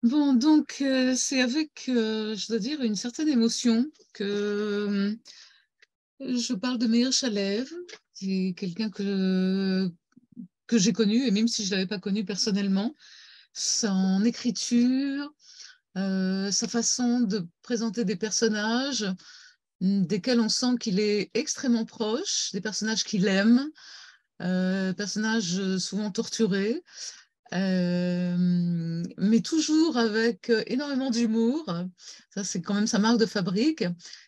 Bon, donc c'est avec, je dois dire, une certaine émotion que je parle de Meir Shalev, qui est quelqu'un que j'ai connu, et même si je ne l'avais pas connu personnellement, son écriture, sa façon de présenter des personnages, desquels on sent qu'il est extrêmement proche, des personnages qu'il aime, personnages souvent torturés, mais toujours avec énormément d'humour. Ça, c'est quand même sa marque de fabrique.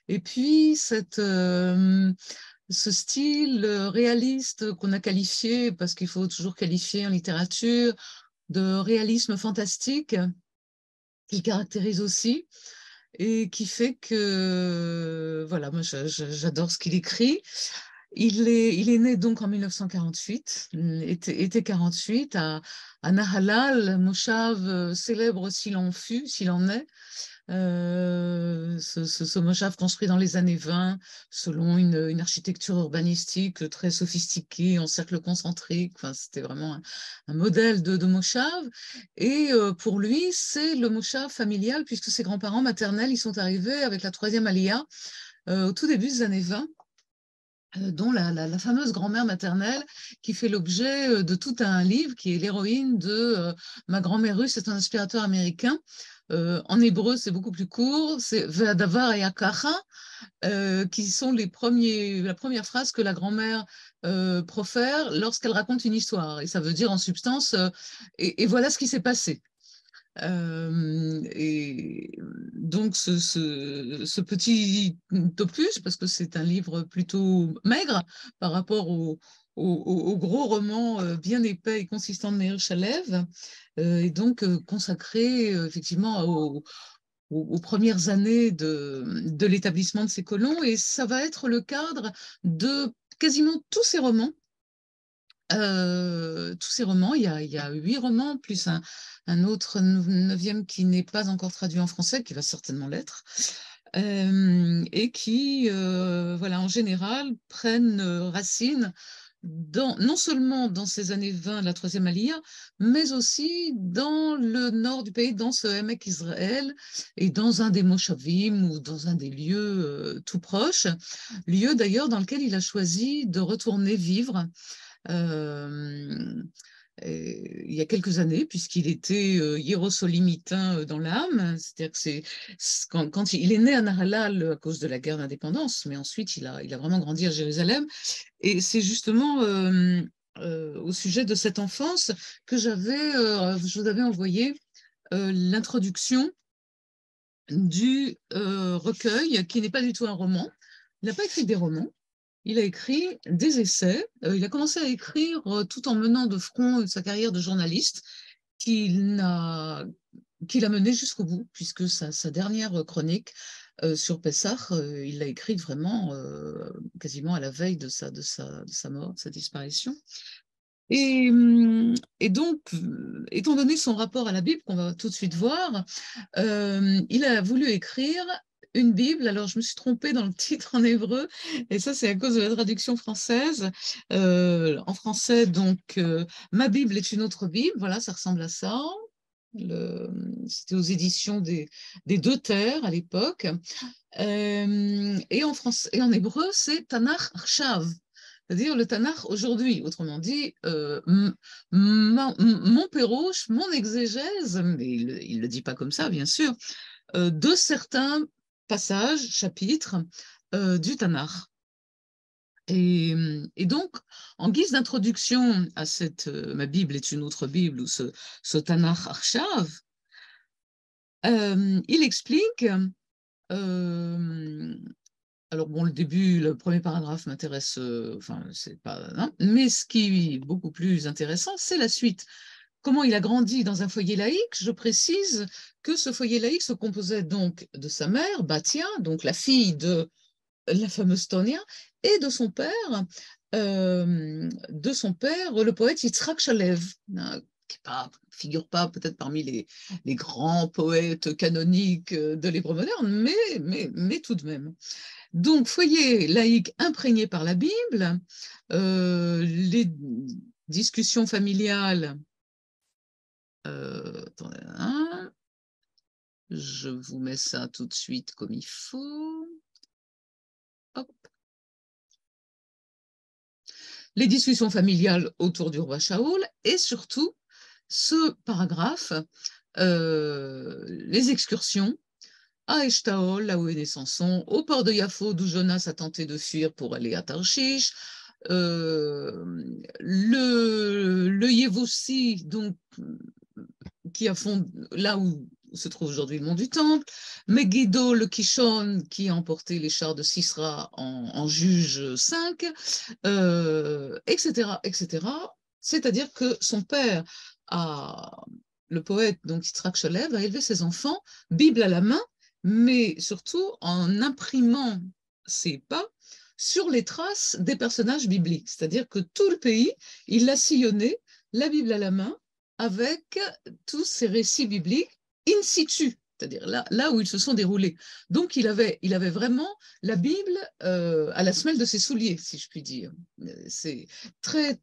Et puis, ce style réaliste qu'on a qualifié, parce qu'il faut toujours qualifier en littérature, de réalisme fantastique, qui caractérise aussi et qui fait que, voilà, moi, j'adore ce qu'il écrit. Il est né donc en 1948, été 48, à Nahalal, Moshav célèbre s'il en fut, s'il en est. Ce Moshav construit dans les années 20 selon une architecture urbanistique très sophistiquée, en cercle concentrique. Enfin, c'était vraiment un modèle de Moshav. Et pour lui, c'est le Moshav familial, puisque ses grands-parents maternels, ils sont arrivés avec la troisième Aliyah au tout début des années 20, dont la fameuse grand-mère maternelle qui fait l'objet de tout un livre, qui est l'héroïne de Ma grand-mère russe, c'est un inspirateur américain. En hébreu, c'est beaucoup plus court, c'est Ve'adavar et Akacha, qui sont la première phrase que la grand-mère profère lorsqu'elle raconte une histoire. Et ça veut dire en substance, et voilà ce qui s'est passé. Et donc, ce petit opus, parce que c'est un livre plutôt maigre par rapport au gros roman bien épais et consistant de Meir Shalev, est donc consacré effectivement aux premières années de l'établissement de ces colons. Et ça va être le cadre de quasiment tous ces romans. Tous ces romans, il y a 8 romans, plus un autre neuvième qui n'est pas encore traduit en français, qui va certainement l'être, et qui, voilà, en général, prennent racine non seulement dans ces années 20 de la troisième Aliyah, mais aussi dans le nord du pays, dans ce Emek Israël, et dans un des Moshavim ou dans un des lieux tout proches, lieu d'ailleurs dans lequel il a choisi de retourner vivre euh, il y a quelques années, puisqu'il était hiérosolimitain dans l'âme. C'est-à-dire que quand il est né à Nahalal à cause de la guerre d'indépendance, mais ensuite il a vraiment grandi à Jérusalem. Et c'est justement au sujet de cette enfance que je vous avais envoyé l'introduction du recueil, qui n'est pas du tout un roman. Il n'a pas écrit des romans, il a écrit des essais. Il a commencé à écrire tout en menant de front sa carrière de journaliste qu'il a, qu'il a menée jusqu'au bout, puisque sa dernière chronique sur Pessah, il l'a écrite vraiment quasiment à la veille de sa mort, de sa disparition. Et donc, étant donné son rapport à la Bible, qu'on va tout de suite voir, il a voulu écrire une Bible. Alors, je me suis trompée dans le titre en hébreu, et ça, c'est à cause de la traduction française. En français, donc, Ma Bible est une autre Bible. Voilà, ça ressemble à ça. C'était aux éditions des Deux Terres à l'époque. Et en français, et en hébreu, c'est Tanakh Arshav, c'est-à-dire le Tanakh aujourd'hui. Autrement dit, mon péroche, mon exégèse, mais il le dit pas comme ça, bien sûr, de certains passages, chapitres du Tanakh. Et donc, en guise d'introduction à cette Ma Bible est une autre Bible, ou ce Tanakh Arshav, il explique euh, alors bon, le début, le premier paragraphe m'intéresse, enfin, c'est pas, hein. Mais ce qui est beaucoup plus intéressant, c'est la suite. Comment il a grandi dans un foyer laïque? Je précise que ce foyer laïque se composait donc de sa mère, Batia, donc la fille de la fameuse Tonia, et de son père, le poète Yitzhak Shalev, hein, qui figure pas peut-être parmi les grands poètes canoniques de l'hébreu moderne, mais tout de même. Donc, foyer laïque imprégné par la Bible, les discussions familiales, attendez, hein, Je vous mets ça tout de suite comme il faut. Hop. Les discussions familiales autour du roi Shaoul et surtout ce paragraphe, les excursions à Eshtaol, là où est né Samson, au port de Yaffo, d'où Jonas a tenté de fuir pour aller à Tarshish, le Yévoussi, donc, qui a fondé là où se trouve aujourd'hui le mont du Temple, Megiddo, le Kishon, qui a emporté les chars de Sisra en juge 5, etc., etc. C'est-à-dire que son père, le poète donc Yitzhak Shalev, a élevé ses enfants, Bible à la main, mais surtout en imprimant ses pas sur les traces des personnages bibliques. C'est-à-dire que tout le pays, il a sillonné, la Bible à la main, avec tous ces récits bibliques in situ, c'est-à-dire là où ils se sont déroulés. Donc il avait vraiment la Bible à la semelle de ses souliers, si je puis dire. C'est très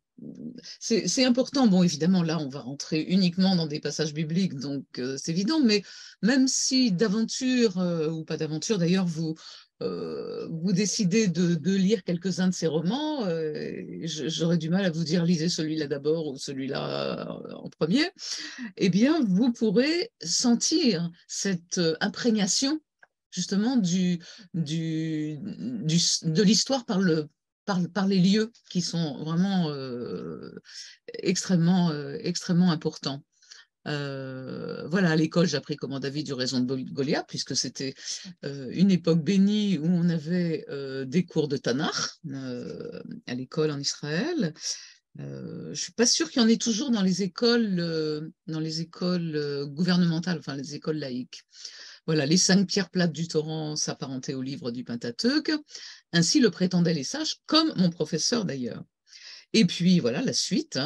c'est important. Bon, évidemment, là, on va rentrer uniquement dans des passages bibliques, donc c'est évident, mais même si d'aventure, ou pas d'aventure d'ailleurs, vous décidez de lire quelques-uns de ces romans, j'aurais du mal à vous dire lisez celui-là d'abord ou celui-là en premier, eh bien, vous pourrez sentir cette imprégnation justement de l'histoire par les lieux qui sont vraiment extrêmement importants. Voilà, à l'école, j'ai appris comment David eut raison de Goliath, puisque c'était une époque bénie où on avait des cours de Tanakh à l'école en Israël. Je ne suis pas sûre qu'il y en ait toujours dans les écoles, gouvernementales, enfin les écoles laïques. Voilà, les 5 pierres plates du Torrent s'apparentaient au livre du Pentateuque. Ainsi le prétendaient les sages, comme mon professeur d'ailleurs. Et puis voilà la suite.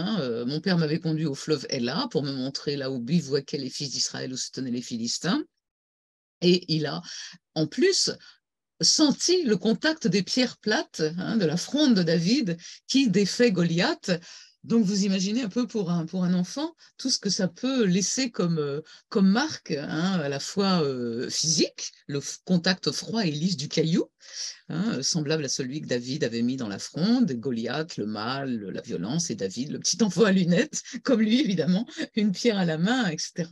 Mon père m'avait conduit au fleuve Ella pour me montrer là où bivouaquaient les fils d'Israël, où se tenaient les Philistins. Et il a en plus senti le contact des pierres plates de la fronde de David qui défait Goliath. Donc vous imaginez un peu pour un enfant tout ce que ça peut laisser comme marque, à la fois physique, le contact froid et lisse du caillou, semblable à celui que David avait mis dans la fronde, Goliath, le mal, la violence, et David, le petit enfant à lunettes, comme lui évidemment, une pierre à la main, etc.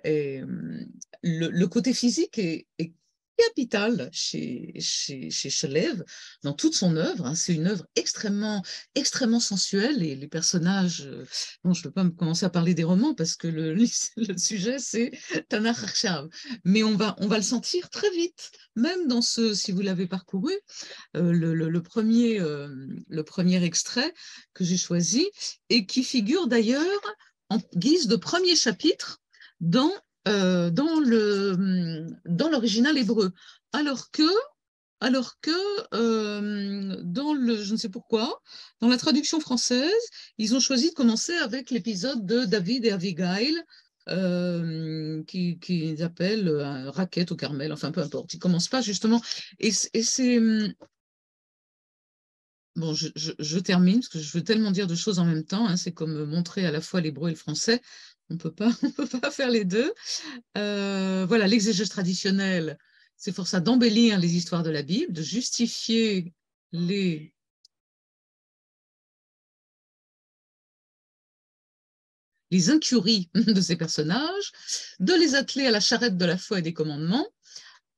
Et le côté physique est capital chez Shalev dans toute son œuvre. C'est une œuvre extrêmement sensuelle et les personnages. Bon, je ne peux pas commencer à parler des romans parce que le sujet c'est Tanakh Akshav, mais on va le sentir très vite, même dans si vous l'avez parcouru, le premier extrait que j'ai choisi et qui figure d'ailleurs en guise de premier chapitre dans, dans l'original hébreu, alors que je ne sais pourquoi, dans la traduction française, ils ont choisi de commencer avec l'épisode de David et Abigail, qu'ils appellent Raquette au Carmel, enfin peu importe, ils ne commencent pas justement. Et c'est. Bon, je termine parce que je veux tellement dire de choses en même temps. C'est comme montrer à la fois l'hébreu et le français. On peut pas, on peut pas faire les deux. Voilà, l'exégèse traditionnelle, c'est pour ça d'embellir les histoires de la Bible, de justifier les incuries de ces personnages, de les atteler à la charrette de la foi et des commandements.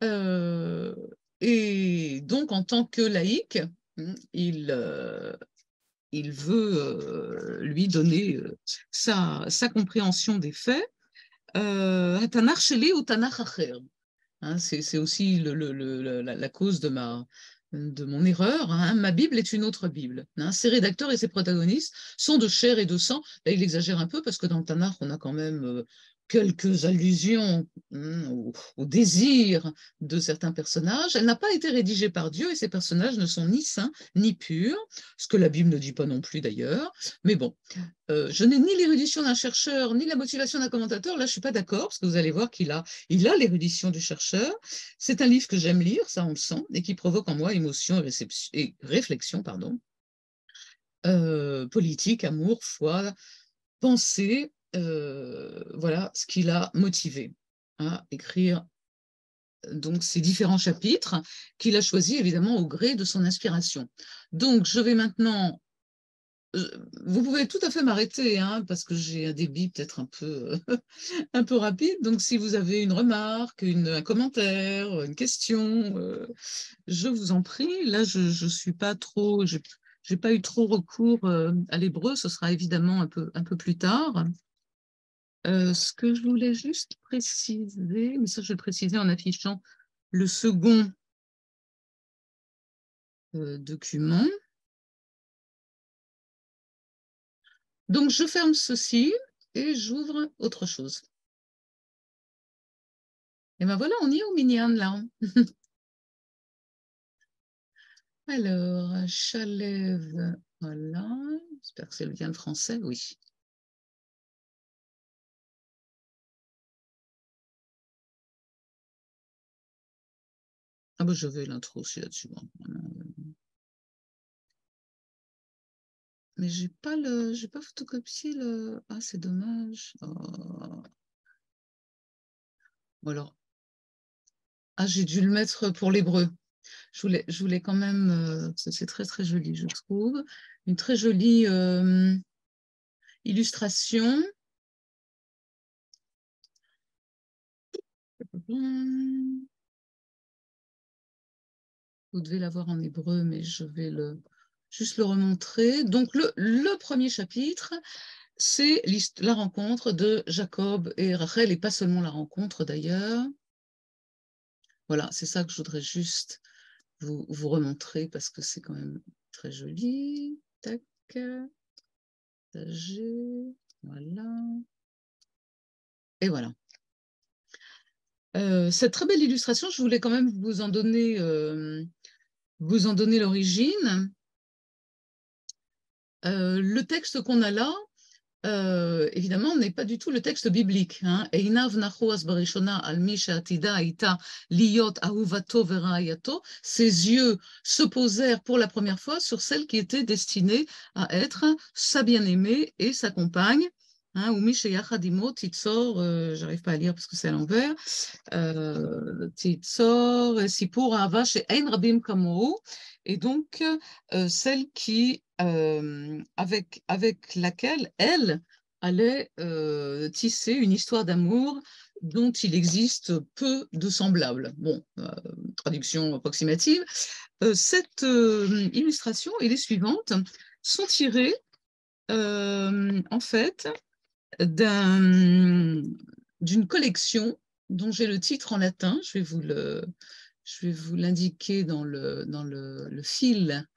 Euh, et donc, en tant que laïc, il veut lui donner sa compréhension des faits. Tanakh Sheli ou Tanakh Acher. C'est aussi la cause de mon erreur. Ma Bible est une autre Bible. Ses rédacteurs et ses protagonistes sont de chair et de sang. Là, il exagère un peu parce que dans le Tanakh, on a quand même quelques allusions au désir de certains personnages. Elle n'a pas été rédigée par Dieu et ces personnages ne sont ni saints ni purs, ce que la Bible ne dit pas non plus d'ailleurs. Mais bon, je n'ai ni l'érudition d'un chercheur ni la motivation d'un commentateur. Là, je ne suis pas d'accord parce que vous allez voir qu'il a l'érudition du chercheur. C'est un livre que j'aime lire, ça on le sent, et qui provoque en moi émotion et réflexion, pardon, politique, amour, foi, pensée, voilà ce qui l'a motivé. à écrire donc ces différents chapitres qu'il a choisis évidemment au gré de son inspiration. Donc, je vais maintenant vous pouvez tout à fait m'arrêter, hein, parce que j'ai un débit peut-être un peu rapide. Donc, si vous avez une remarque, un commentaire, une question, je vous en prie. Là, je suis pas trop, j'ai pas eu trop recours à l'hébreu. Ce sera évidemment un peu plus tard. Ce que je voulais juste préciser, mais ça, je vais le préciser en affichant le second document. Donc, je ferme ceci et j'ouvre autre chose. Et ben voilà, on y est au Minyan, là. Alors, Chalève, voilà. J'espère que c'est bien le français, oui. Ah ben, je vais l'intro aussi là-dessus. Mais j'ai pas photocopié le. Ah, c'est dommage. Oh. Bon, alors, ah, j'ai dû le mettre pour l'hébreu. Je voulais quand même. C'est très très joli, je trouve. Une très jolie illustration. Vous devez l'avoir en hébreu, mais je vais juste le remontrer. Donc, le premier chapitre, c'est la rencontre de Jacob et Rachel, et pas seulement la rencontre d'ailleurs. Voilà, c'est ça que je voudrais juste vous remontrer parce que c'est quand même très joli. Tac, partager, voilà. Et voilà. Cette très belle illustration, je voulais quand même vous en donner l'origine. Le texte qu'on a là, évidemment, n'est pas du tout le texte biblique. Einav nachuas barishona al mi she'atida haita liot ahuvato vera'ayato. Ses yeux se posèrent pour la première fois sur celle qui était destinée à être sa bien-aimée et sa compagne. Umi sheyachad imo titzor, j'arrive pas à lire parce que c'est à l'envers. Titzor sipur ahava she'ein rabim kamohu. Et donc, celle qui, avec laquelle elle allait tisser une histoire d'amour dont il existe peu de semblables. Bon, traduction approximative. Cette illustration et les suivantes sont tirées, en fait, d'une collection dont j'ai le titre en latin. Je vais vous l'indiquer dans le fil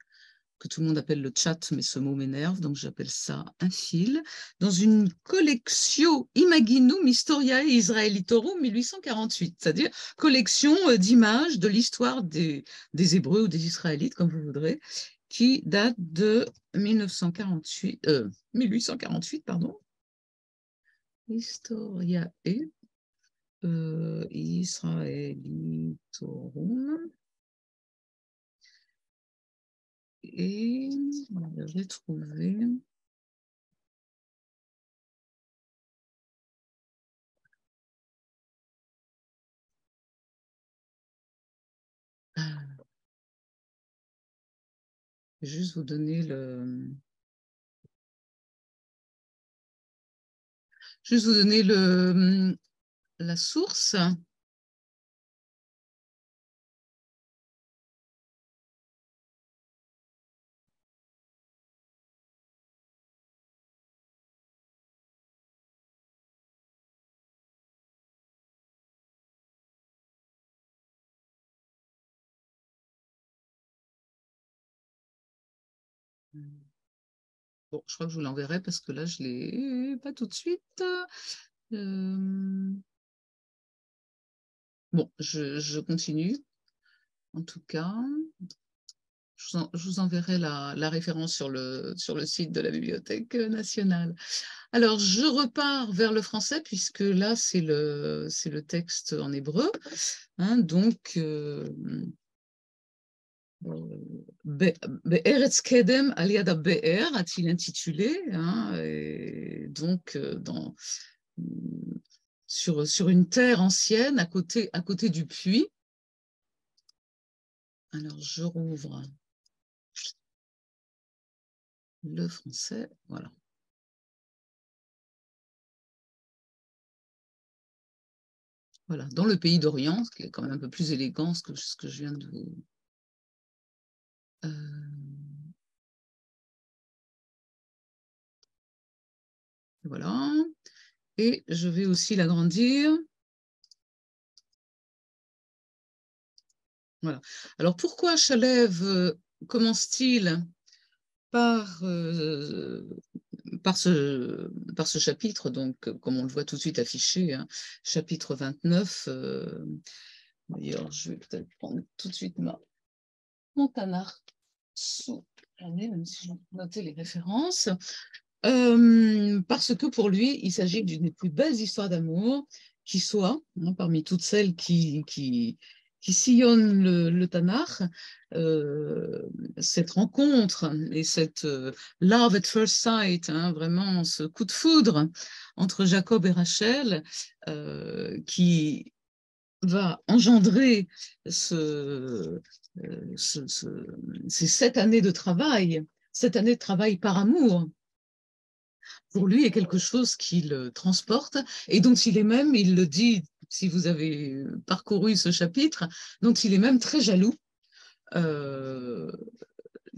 que tout le monde appelle le chat, mais ce mot m'énerve, donc j'appelle ça un fil, dans une collection Imaginum Historiae Israelitorum 1848, c'est-à-dire collection d'images de l'histoire des Hébreux ou des Israélites, comme vous voudrez, qui date de 1848, pardon. Historiae Israelitorum. Et j'ai trouvé. Juste vous donner la source. Bon, je crois que je vous l'enverrai parce que là, je ne l'ai pas tout de suite. Bon, je continue. En tout cas, je vous enverrai la référence sur le site de la Bibliothèque nationale. Alors, je repars vers le français puisque là, c'est le texte en hébreu. Donc, Be'eretz Kedem Aliada Be'er a-t-il intitulé. Et donc, sur une terre ancienne à côté du puits. Alors, je rouvre le français, voilà. Voilà, dans le pays d'Orient, ce qui est quand même un peu plus élégant que ce que je viens de vous... Voilà. Et je vais aussi l'agrandir. Voilà. Alors, pourquoi Chalève commence-t-il par, par ce chapitre, donc, comme on le voit tout de suite affiché, hein, chapitre 29. D'ailleurs, je vais peut-être prendre tout de suite mon Tanakh sous l'année, même si j'ai noté les références. Parce que pour lui, il s'agit d'une des plus belles histoires d'amour qui soit, hein, parmi toutes celles qui sillonnent le Tanakh. Cette rencontre et cette love at first sight, hein, vraiment ce coup de foudre entre Jacob et Rachel, qui va engendrer ces 7 années de travail, 7 années de travail par amour, pour lui est quelque chose qui le transporte et dont il est même, il le dit si vous avez parcouru ce chapitre, dont il est même très jaloux.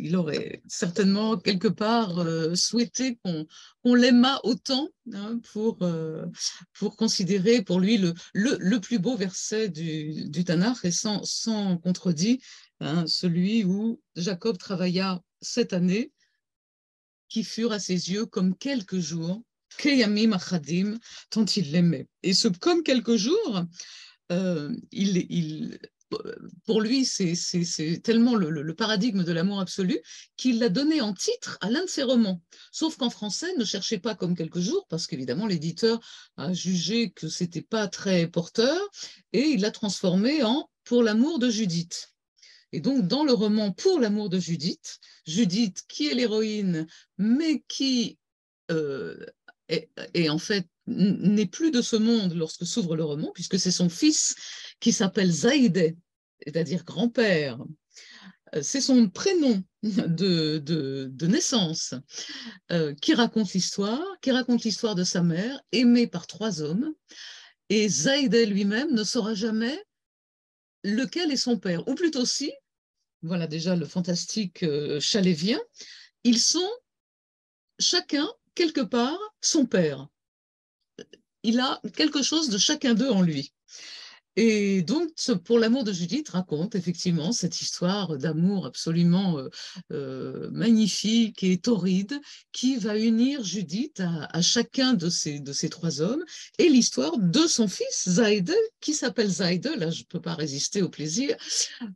Il aurait certainement quelque part souhaité qu'on l'aimât autant, hein, pour considérer pour lui le plus beau verset du Tanakh et sans contredit, hein, celui où Jacob travailla 7 années qui furent à ses yeux comme quelques jours, Keyamim Achadim, tant il l'aimait. Et ce comme quelques jours, pour lui, c'est tellement le paradigme de l'amour absolu qu'il l'a donné en titre à l'un de ses romans. Sauf qu'en français, ne cherchez pas comme quelques jours, parce qu'évidemment, l'éditeur a jugé que c'était pas très porteur, et il l'a transformé en Pour l'amour de Judith. Et donc, dans le roman Pour l'amour de Judith, Judith, qui est l'héroïne, mais qui est en fait n'est plus de ce monde lorsque s'ouvre le roman, puisque c'est son fils qui s'appelle Zaïdeh, c'est-à-dire grand-père. C'est son prénom de naissance, qui raconte l'histoire de sa mère, aimée par 3 hommes, et Zaïdeh lui-même ne saura jamais lequel est son père, ou plutôt si, voilà déjà le fantastique chalévien, ils sont chacun, quelque part, son père. Il a quelque chose de chacun d'eux en lui. Et donc, Pour l'amour de Judith raconte effectivement cette histoire d'amour absolument magnifique et torride qui va unir Judith à chacun de ces 3 hommes et l'histoire de son fils Zaïde, qui s'appelle Zaïde. Là, je ne peux pas résister au plaisir,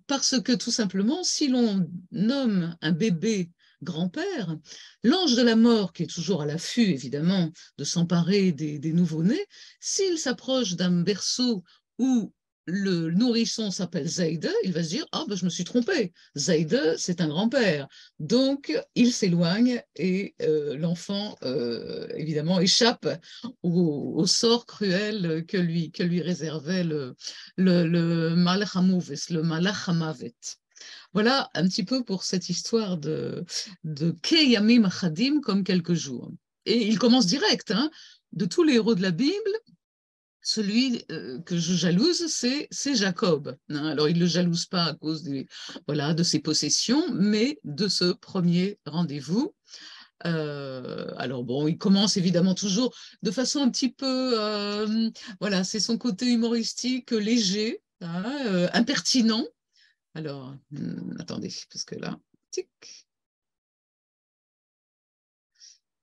parce que tout simplement, si l'on nomme un bébé grand-père, l'ange de la mort, qui est toujours à l'affût, évidemment, de s'emparer des nouveau-nés, s'il s'approche d'un berceau où le nourrisson s'appelle Zaïde, il va se dire « Ah, ben, je me suis trompé, Zaïde, c'est un grand-père ». Donc, il s'éloigne et l'enfant, évidemment, échappe au sort cruel que lui réservait le Malach HaMoves, le Malach HaMavet. Voilà un petit peu pour cette histoire de Keyamim Achadim comme quelques jours. Et il commence direct, hein, de tous les héros de la Bible, celui que je jalouse, c'est Jacob. Hein. Alors, il ne le jalouse pas à cause voilà, de ses possessions, mais de ce premier rendez-vous. Alors bon, il commence évidemment toujours de façon un petit peu, voilà, c'est son côté humoristique, léger, hein, impertinent. Alors, attendez, parce que là, tic,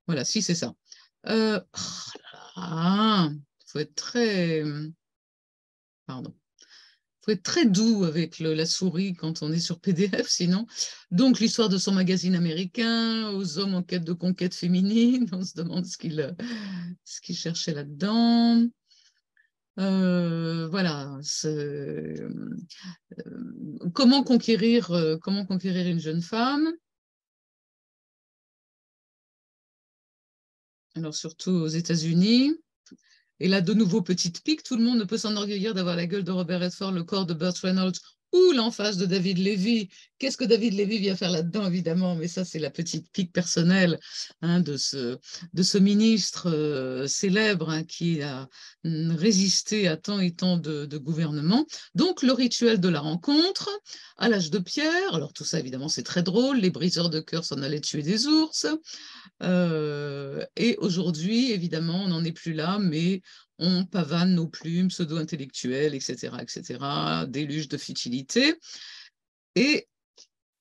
voilà, si c'est ça. Oh là là, faut être très, pardon, faut être très doux avec la souris quand on est sur PDF, sinon. Donc, l'histoire de son magazine américain, aux hommes en quête de conquête féminine, on se demande ce qu'il cherchait là-dedans. Voilà, comment conquérir une jeune femme. Alors, surtout aux États-Unis. Et là, de nouveau, petite pique, tout le monde ne peut s'enorgueillir d'avoir la gueule de Robert Redford, le corps de Burt Reynolds ou l'emphase de David Levy. Qu'est-ce que David Levy vient faire là-dedans, évidemment, mais ça, c'est la petite pique personnelle hein, de ce ministre célèbre hein, qui a résisté à tant et tant de gouvernements. Donc, le rituel de la rencontre, à l'âge de pierre, alors tout ça, évidemment, c'est très drôle, les briseurs de cœur s'en allaient tuer des ours, et aujourd'hui, évidemment, on n'en est plus là, mais on pavane nos plumes pseudo-intellectuelles, etc., etc., déluge de futilité. Et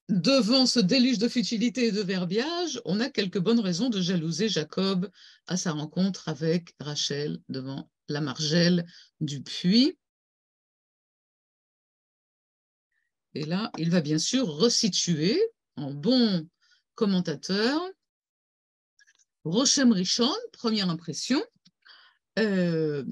devant ce déluge de futilité et de verbiage, on a quelques bonnes raisons de jalouser Jacob à sa rencontre avec Rachel devant la margelle du puits. Et là, il va bien sûr resituer en bon commentateur Roshem Rishon, première impression.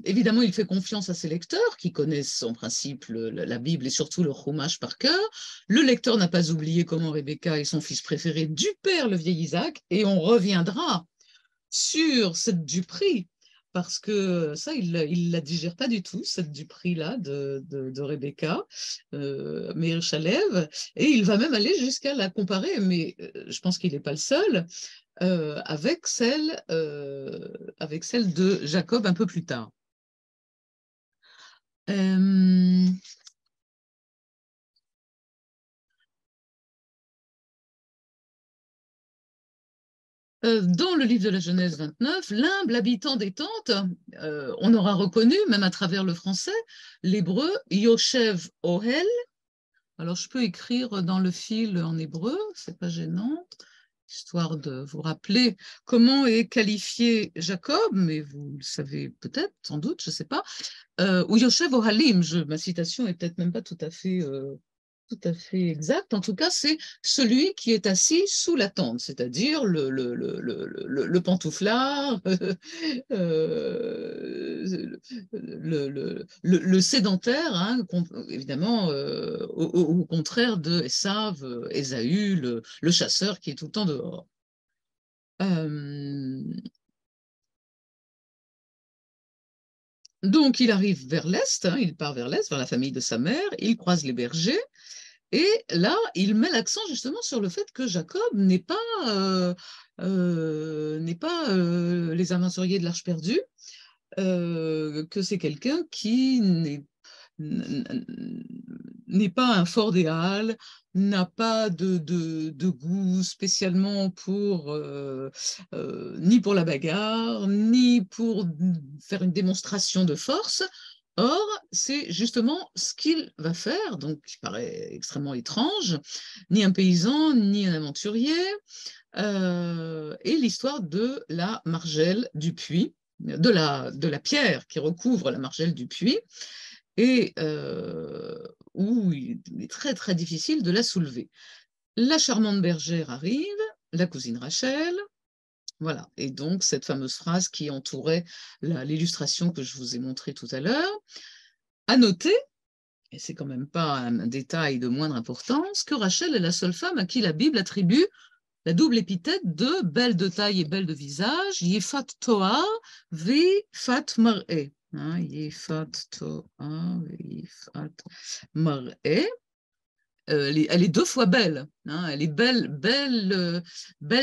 Évidemment, il fait confiance à ses lecteurs qui connaissent en principe la Bible et surtout le Chumash par cœur. Le lecteur n'a pas oublié comment Rebecca est son fils préféré du père, le vieil Isaac, et on reviendra sur cette duperie, parce que ça, il ne la digère pas du tout, cette duperie-là de Rebecca, Meir Shalev, et il va même aller jusqu'à la comparer, mais je pense qu'il n'est pas le seul, avec celle de Jacob un peu plus tard. Dans le livre de la Genèse 29, l'humble habitant des tentes, on aura reconnu, même à travers le français, l'hébreu Yoshev Ohel. Alors, je peux écrire dans le fil en hébreu, c'est pas gênant, histoire de vous rappeler comment est qualifié Jacob, mais vous le savez peut-être, sans doute, je ne sais pas, ou Yoshev Ohalim, ma citation est peut-être même pas tout à fait exact. En tout cas, c'est celui qui est assis sous la tente, c'est-à-dire le pantouflard, le sédentaire, hein, évidemment, au contraire de Esav, Ésaü, le chasseur qui est tout le temps dehors. Donc, il arrive vers l'Est, hein, il part vers l'Est, vers la famille de sa mère, il croise les bergers, et là, il met l'accent justement sur le fait que Jacob n'est pas les aventuriers de l'Arche perdue, que c'est quelqu'un qui n'est pas un fort des Halles, n'a pas de goût spécialement pour ni pour la bagarre, ni pour faire une démonstration de force. Or, c'est justement ce qu'il va faire, donc qui paraît extrêmement étrange, ni un paysan, ni un aventurier, et l'histoire de la margelle du puits, de la pierre qui recouvre la margelle du puits, et où il est très très difficile de la soulever. La charmante bergère arrive, la cousine Rachel, voilà, et donc cette fameuse phrase qui entourait l'illustration que je vous ai montrée tout à l'heure. À noter, et c'est quand même pas un détail de moindre importance, que Rachel est la seule femme à qui la Bible attribue la double épithète de belle de taille et belle de visage, Yefat Toa, Vifat Mar'e. Yefat Toa, Vifat Mar'e. Elle est deux fois belle. Elle est belle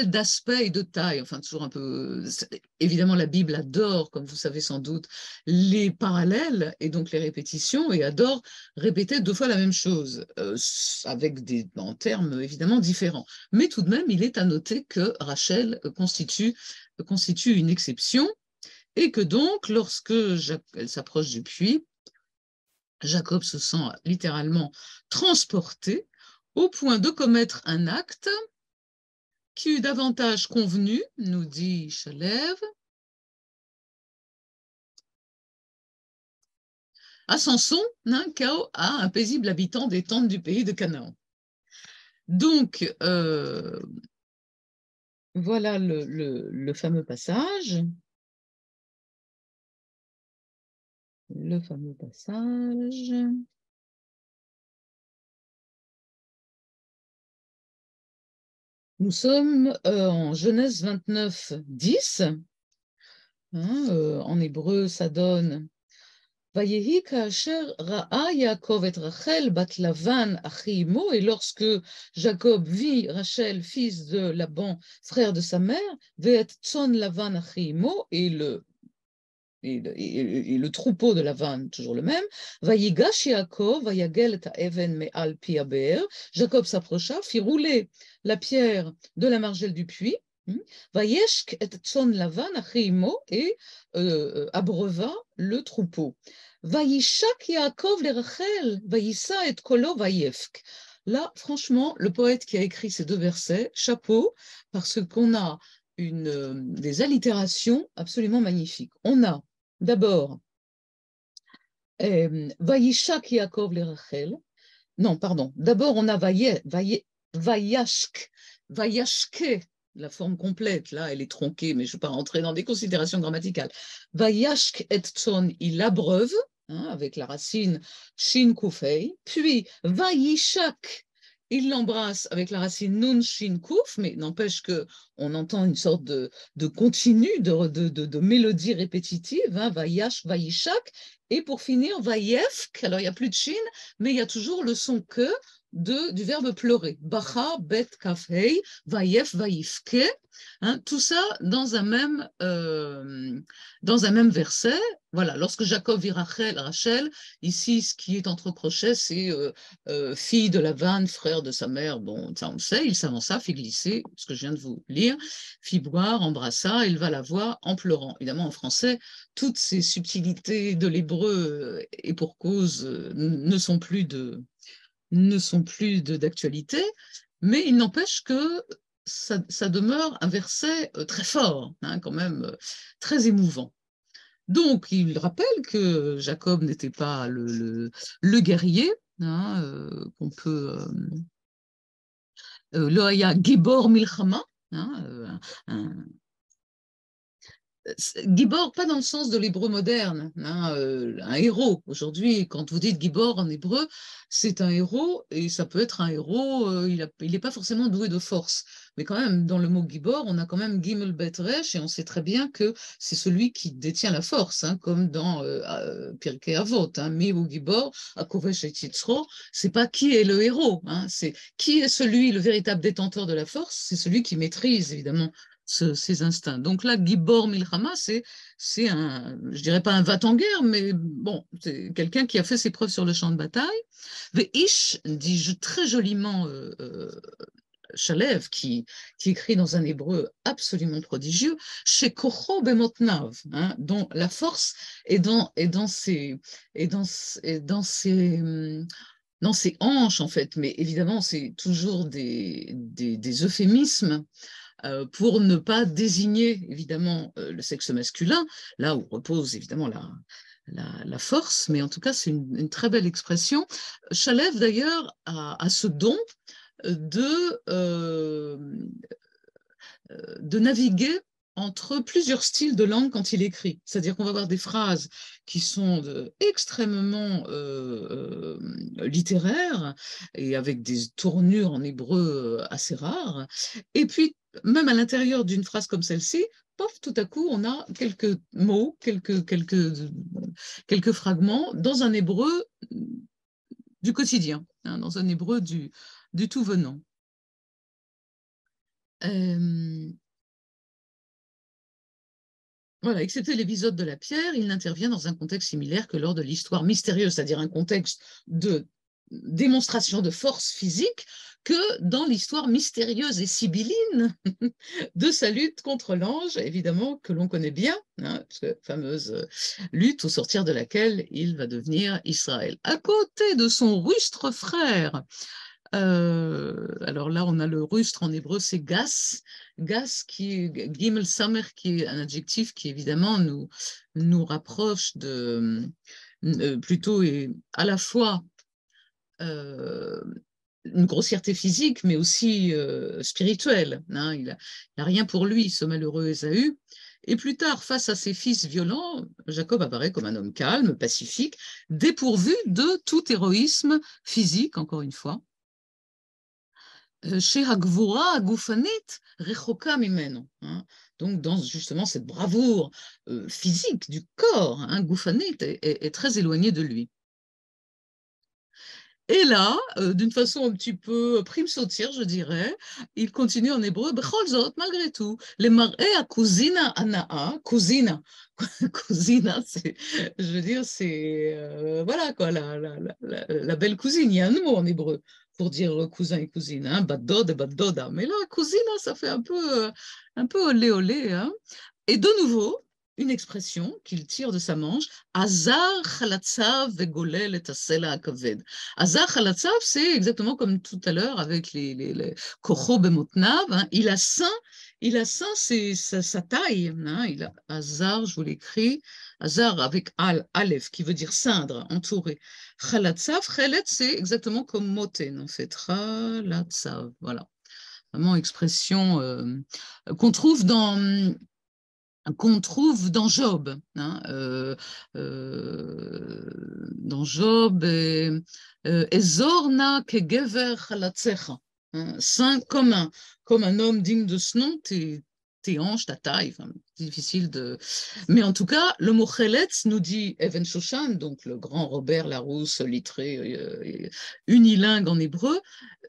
d'aspect et de taille. Enfin, toujours un peu. Évidemment, la Bible adore, comme vous savez sans doute, les parallèles et donc les répétitions et adore répéter deux fois la même chose, avec en termes évidemment différents. Mais tout de même, il est à noter que Rachel constitue une exception et que donc, lorsque elle s'approche du puits, Jacob se sent littéralement transporté au point de commettre un acte qui eût davantage convenu, nous dit Shalev, à Samson qu'à un paisible habitant des tentes du pays de Canaan. Donc, voilà le fameux passage. Le fameux passage. Nous sommes en Genèse 29, 10. En hébreu, ça donne Vayehi kaasher ra'a Yaakov et Rachel bat Lavan achi imo, et lorsque Jacob vit Rachel, fils de Laban, frère de sa mère, ve'et tson Lavan achi imo, et le troupeau de Lavan, toujours le même, Vayigash Yaakov, vayagel et even me'al pi haber, Jacob s'approcha, fit rouler la pierre de la margelle du puits, Vayeshk et tson Lavan achi imo, et abreuva le troupeau. Vayishak Yaakov le Rachel, vayissa et kolo vayefk. Là, franchement, le poète qui a écrit ces deux versets, chapeau, parce qu'on a des allitérations absolument magnifiques. On a d'abord Vayishak Yaakov le Rachel. Non, pardon. D'abord, on a Vayashk, Vayashke, la forme complète, là, elle est tronquée, mais je ne vais pas rentrer dans des considérations grammaticales. Vayashk et tson, il abreuve, avec la racine shin kufei, puis Vayishak, il l'embrasse avec la racine nun shin kuf, mais n'empêche qu'on entend une sorte de continu, de mélodie répétitive, Vayash, Vayishak, et pour finir, Vayefk, alors il n'y a plus de shin, mais il y a toujours le son que du verbe pleurer. Bacha, bet, kafhei, vayef, vayifke. Tout ça dans un même verset. Voilà, lorsque Jacob vit Rachel, ici, ce qui est entre crochets, c'est fille de Lavan, frère de sa mère. Bon, ça on le sait, il s'avança, fit glisser, ce que je viens de vous lire, fit boire, embrassa, il va la voir en pleurant. Évidemment, en français, toutes ces subtilités de l'hébreu et pour cause ne sont plus d'actualité, mais il n'empêche que ça demeure un verset très fort, quand même très émouvant. Donc, il rappelle que Jacob n'était pas le guerrier, qu'on peut... Loaya Gibor Milchama, Gibor, pas dans le sens de l'hébreu moderne, un héros. Aujourd'hui, quand vous dites Gibor en hébreu, c'est un héros, et ça peut être un héros, il n'est pas forcément doué de force. Mais quand même, dans le mot Gibor, on a quand même Gimel Bet Resh, et on sait très bien que c'est celui qui détient la force, comme dans Pirkei Avot, Mihu Gibor, Akovesh et Yitzro, c'est pas qui est le héros, c'est qui est celui, le véritable détenteur de la force, c'est celui qui maîtrise, évidemment, ses instincts. Donc là, Gibor Milchama, c'est je dirais pas un vat en guerre, mais bon, c'est quelqu'un qui a fait ses preuves sur le champ de bataille. Veish, dit très joliment Shalev, qui écrit dans un hébreu absolument prodigieux, chez Kocho Bemotnav, dont la force est dans ses hanches, en fait, mais évidemment, c'est toujours des euphémismes pour ne pas désigner évidemment le sexe masculin, là où repose évidemment la force, mais en tout cas c'est une très belle expression. Shalev d'ailleurs a ce don de naviguer entre plusieurs styles de langue quand il écrit. C'est-à-dire qu'on va avoir des phrases qui sont extrêmement littéraires et avec des tournures en hébreu assez rares. Et puis, même à l'intérieur d'une phrase comme celle-ci, pof, tout à coup, on a quelques mots, quelques fragments dans un hébreu du quotidien, dans un hébreu du tout venant. Voilà, excepté l'épisode de la pierre, il n'intervient dans un contexte similaire que lors de l'histoire mystérieuse, c'est-à-dire un contexte de démonstration de force physique, que dans l'histoire mystérieuse et sibylline de sa lutte contre l'ange, évidemment, que l'on connaît bien, cette fameuse lutte au sortir de laquelle il va devenir Israël. À côté de son rustre frère, alors là, on a le rustre en hébreu, c'est gas. Gas, Gimel Samer, qui est un adjectif qui évidemment nous rapproche plutôt et à la fois une grossièreté physique, mais aussi spirituelle. Il n'a rien pour lui, ce malheureux Ésaü. Et plus tard, face à ses fils violents, Jacob apparaît comme un homme calme, pacifique, dépourvu de tout héroïsme physique, encore une fois. chez Hagvura, Agoufanit, Rechoka Mimeno. Donc, dans justement cette bravoure physique du corps, Goufanit est très éloigné de lui. Et là, d'une façon un petit peu prime sautière, je dirais, il continue en hébreu, Bechol Zot, malgré tout, les mar'e à cousina anaa, cousina, cousina, c'est, je veux dire, c'est, voilà quoi, la belle cousine, il y a un mot en hébreu pour dire cousin et cousine, bat dod et bat doda, mais là, cousina, ça fait un peu olé olé, hein. Et de nouveau, une expression qu'il tire de sa manche, Azar chalatzav vegolel et asela akaved. Azar chalatzav, c'est exactement comme tout à l'heure avec les kocho bemotnav, hein. Il a saint sa taille. Hein. Il a Azar, je vous l'écris, Azar avec Aleph, qui veut dire cindre, entouré. Chalatzav, chalet, c'est exactement comme moten, en fait. Chalatzav, voilà. Vraiment expression qu'on trouve dans Job. Hein, dans Job, Ezorna kegever chalatzecha, saint comme un homme digne de ce nom, tes hanches, ta taille, enfin, c'est difficile de... Mais en tout cas, le mot cheletz nous dit Even Shoshan, donc le grand Robert Larousse, littré, unilingue en hébreu,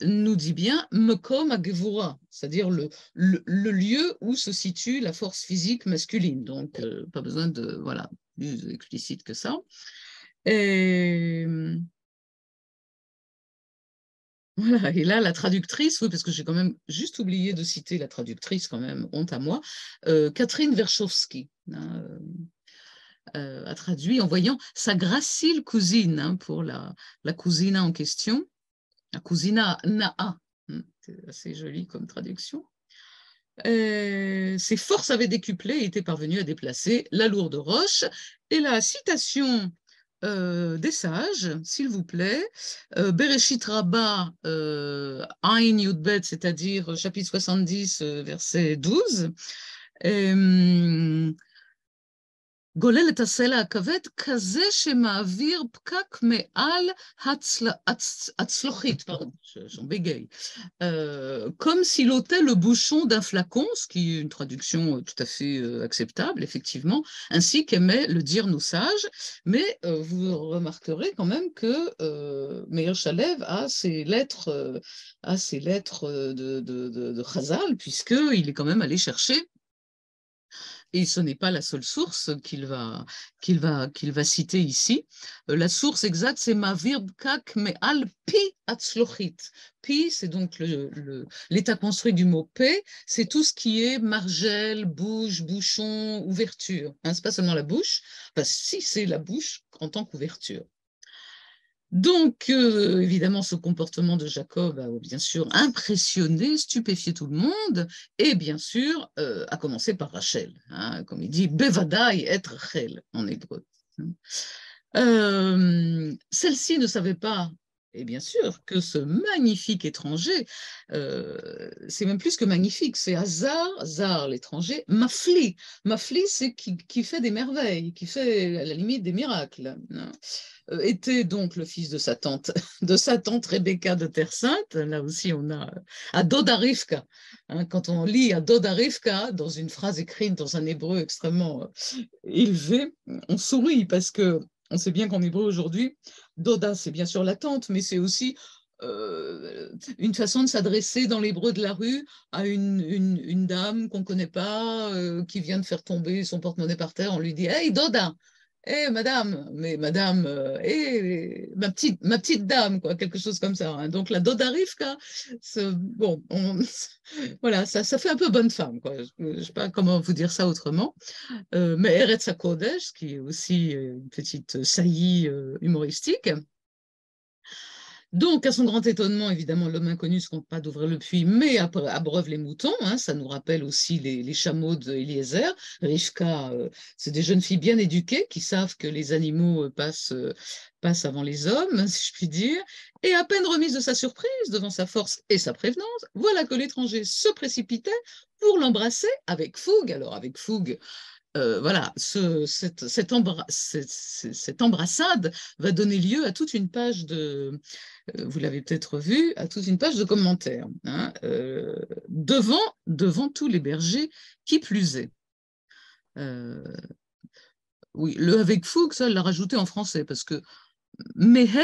nous dit bien Mekom Agevura, c'est-à-dire le lieu où se situe la force physique masculine. Donc, pas besoin de, voilà, plus explicite que ça. Et, voilà, et là, la traductrice, oui, parce que j'ai quand même juste oublié de citer la traductrice, quand même, honte à moi, Catherine Verchowski, hein, a traduit en voyant sa gracile cousine, hein, pour la cousina en question, la cousina Naa. C'est assez joli comme traduction. Ses forces avaient décuplé et étaient parvenues à déplacer la lourde roche. Et la citation des sages, s'il vous plaît, Bereshit Rabbah, Ain Yudbet, c'est-à-dire chapitre 70, verset 12. גולל את הסלע הכבד כזה שמעביר פקק מעל הצלוחית, pardon, j'en bégaye, comme s'il ôtait le bouchon d'un flacon, ce qui est une traduction tout à fait acceptable, effectivement, ainsi qu'aimait le dire nos sages, mais vous remarquerez quand même que Meir Shalev a ses lettres, de Chazal, puisqu'il est quand même allé chercher. Et ce n'est pas la seule source qu'il va citer ici. La source exacte, c'est Mavir Bkak Me'al Pi Atzlochit. Pi, c'est donc l'état construit du mot P, c'est tout ce qui est margelle, bouche, bouchon, ouverture. Hein, ce n'est pas seulement la bouche, enfin, si c'est la bouche en tant qu'ouverture. Donc, évidemment, ce comportement de Jacob a bien sûr impressionné, stupéfié tout le monde, et bien sûr, à commencer par Rachel, hein, comme il dit, Bevadai et Rachel en hébreu. Celle-ci ne savait pas, et bien sûr, que ce magnifique étranger, c'est même plus que magnifique, c'est Hazar l'étranger, Mafli. Mafli, c'est qui fait des merveilles, qui fait à la limite des miracles. Hein. Était donc le fils de sa tante, Rebecca de Terre Sainte. Là aussi, on a Adod Rivka. Hein, quand on lit Adod Rivka dans une phrase écrite dans un hébreu extrêmement élevé, on sourit parce que on sait bien qu'en hébreu aujourd'hui, Doda, c'est bien sûr la tante, mais c'est aussi une façon de s'adresser dans l'hébreu de la rue à une dame qu'on ne connaît pas, qui vient de faire tomber son porte-monnaie par terre. On lui dit « Hey, Doda !» Eh, madame, mais madame, ma petite dame, quoi, quelque chose comme ça. Hein. Donc, la Dodarivka, bon, voilà, ça fait un peu bonne femme, quoi. Je ne sais pas comment vous dire ça autrement. Mais Eretz HaKodesh, qui est aussi une petite saillie humoristique. Donc, à son grand étonnement, évidemment, l'homme inconnu ne se compte pas d'ouvrir le puits, mais abreuve les moutons. Hein, ça nous rappelle aussi les chameaux d'Eliezer. Rivka, c'est des jeunes filles bien éduquées qui savent que les animaux passent avant les hommes, si je puis dire. Et à peine remise de sa surprise devant sa force et sa prévenance, voilà que l'étranger se précipitait pour l'embrasser avec fougue. Alors, avec fougue, voilà, cette embrassade va donner lieu à toute une page vous l'avez peut-être vu, à toute une page de commentaires, hein, devant tous les bergers, qui plus est. Oui, le avec fougue, ça, elle l'a rajouté en français, parce que Meher,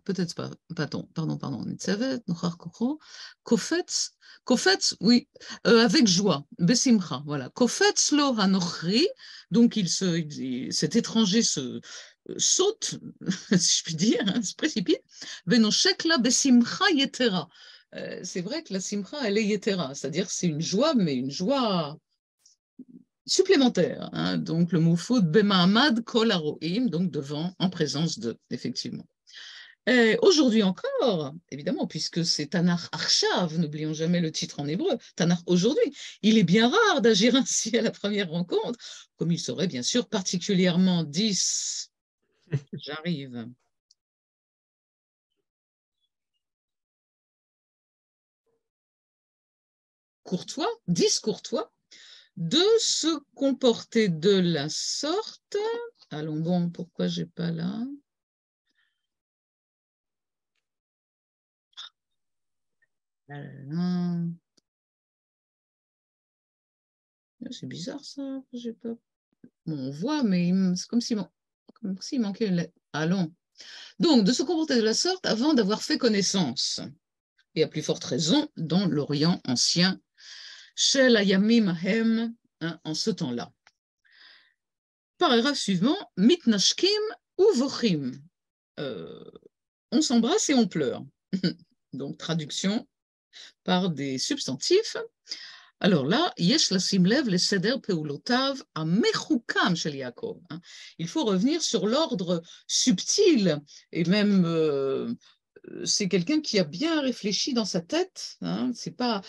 peut-être pas, pardon, Nitzavet, Nochar Koro, Kofetz, oui, avec joie, Besimcha, voilà, Kofetz lo hanochri, donc cet étranger saute, si je puis dire, hein, se précipite, Venoshek la Besimcha yetera. C'est vrai que la simcha, elle est yetera, c'est-à-dire c'est une joie, mais une joie supplémentaire, hein, donc le mufud bema'amad kol haro'im, donc devant, en présence de, effectivement. Aujourd'hui encore, évidemment, puisque c'est Tanakh Arshav, n'oublions jamais le titre en hébreu, Tanakh aujourd'hui, il est bien rare d'agir ainsi à la première rencontre, comme il serait bien sûr particulièrement 10. J'arrive. Courtois, 10 courtois, de se comporter de la sorte. Allons bon, pourquoi j'ai pas là? C'est bizarre ça. J'ai pas... Bon, on voit, mais c'est comme s'il manquait une lettre. Allons. Donc, de se comporter de la sorte avant d'avoir fait connaissance. Et à plus forte raison, dans l'Orient ancien, chez la Yamim Ahem, hein, en ce temps-là. Paragraphe suivant, mitnashkim ou vochim. On s'embrasse et on pleure. Donc, traduction par des substantifs. Alors là, yesh lasim lev le seder peulotav a mechukam shel Yaakov. Il faut revenir sur l'ordre subtil et même c'est quelqu'un qui a bien réfléchi dans sa tête. Hein, c'est pas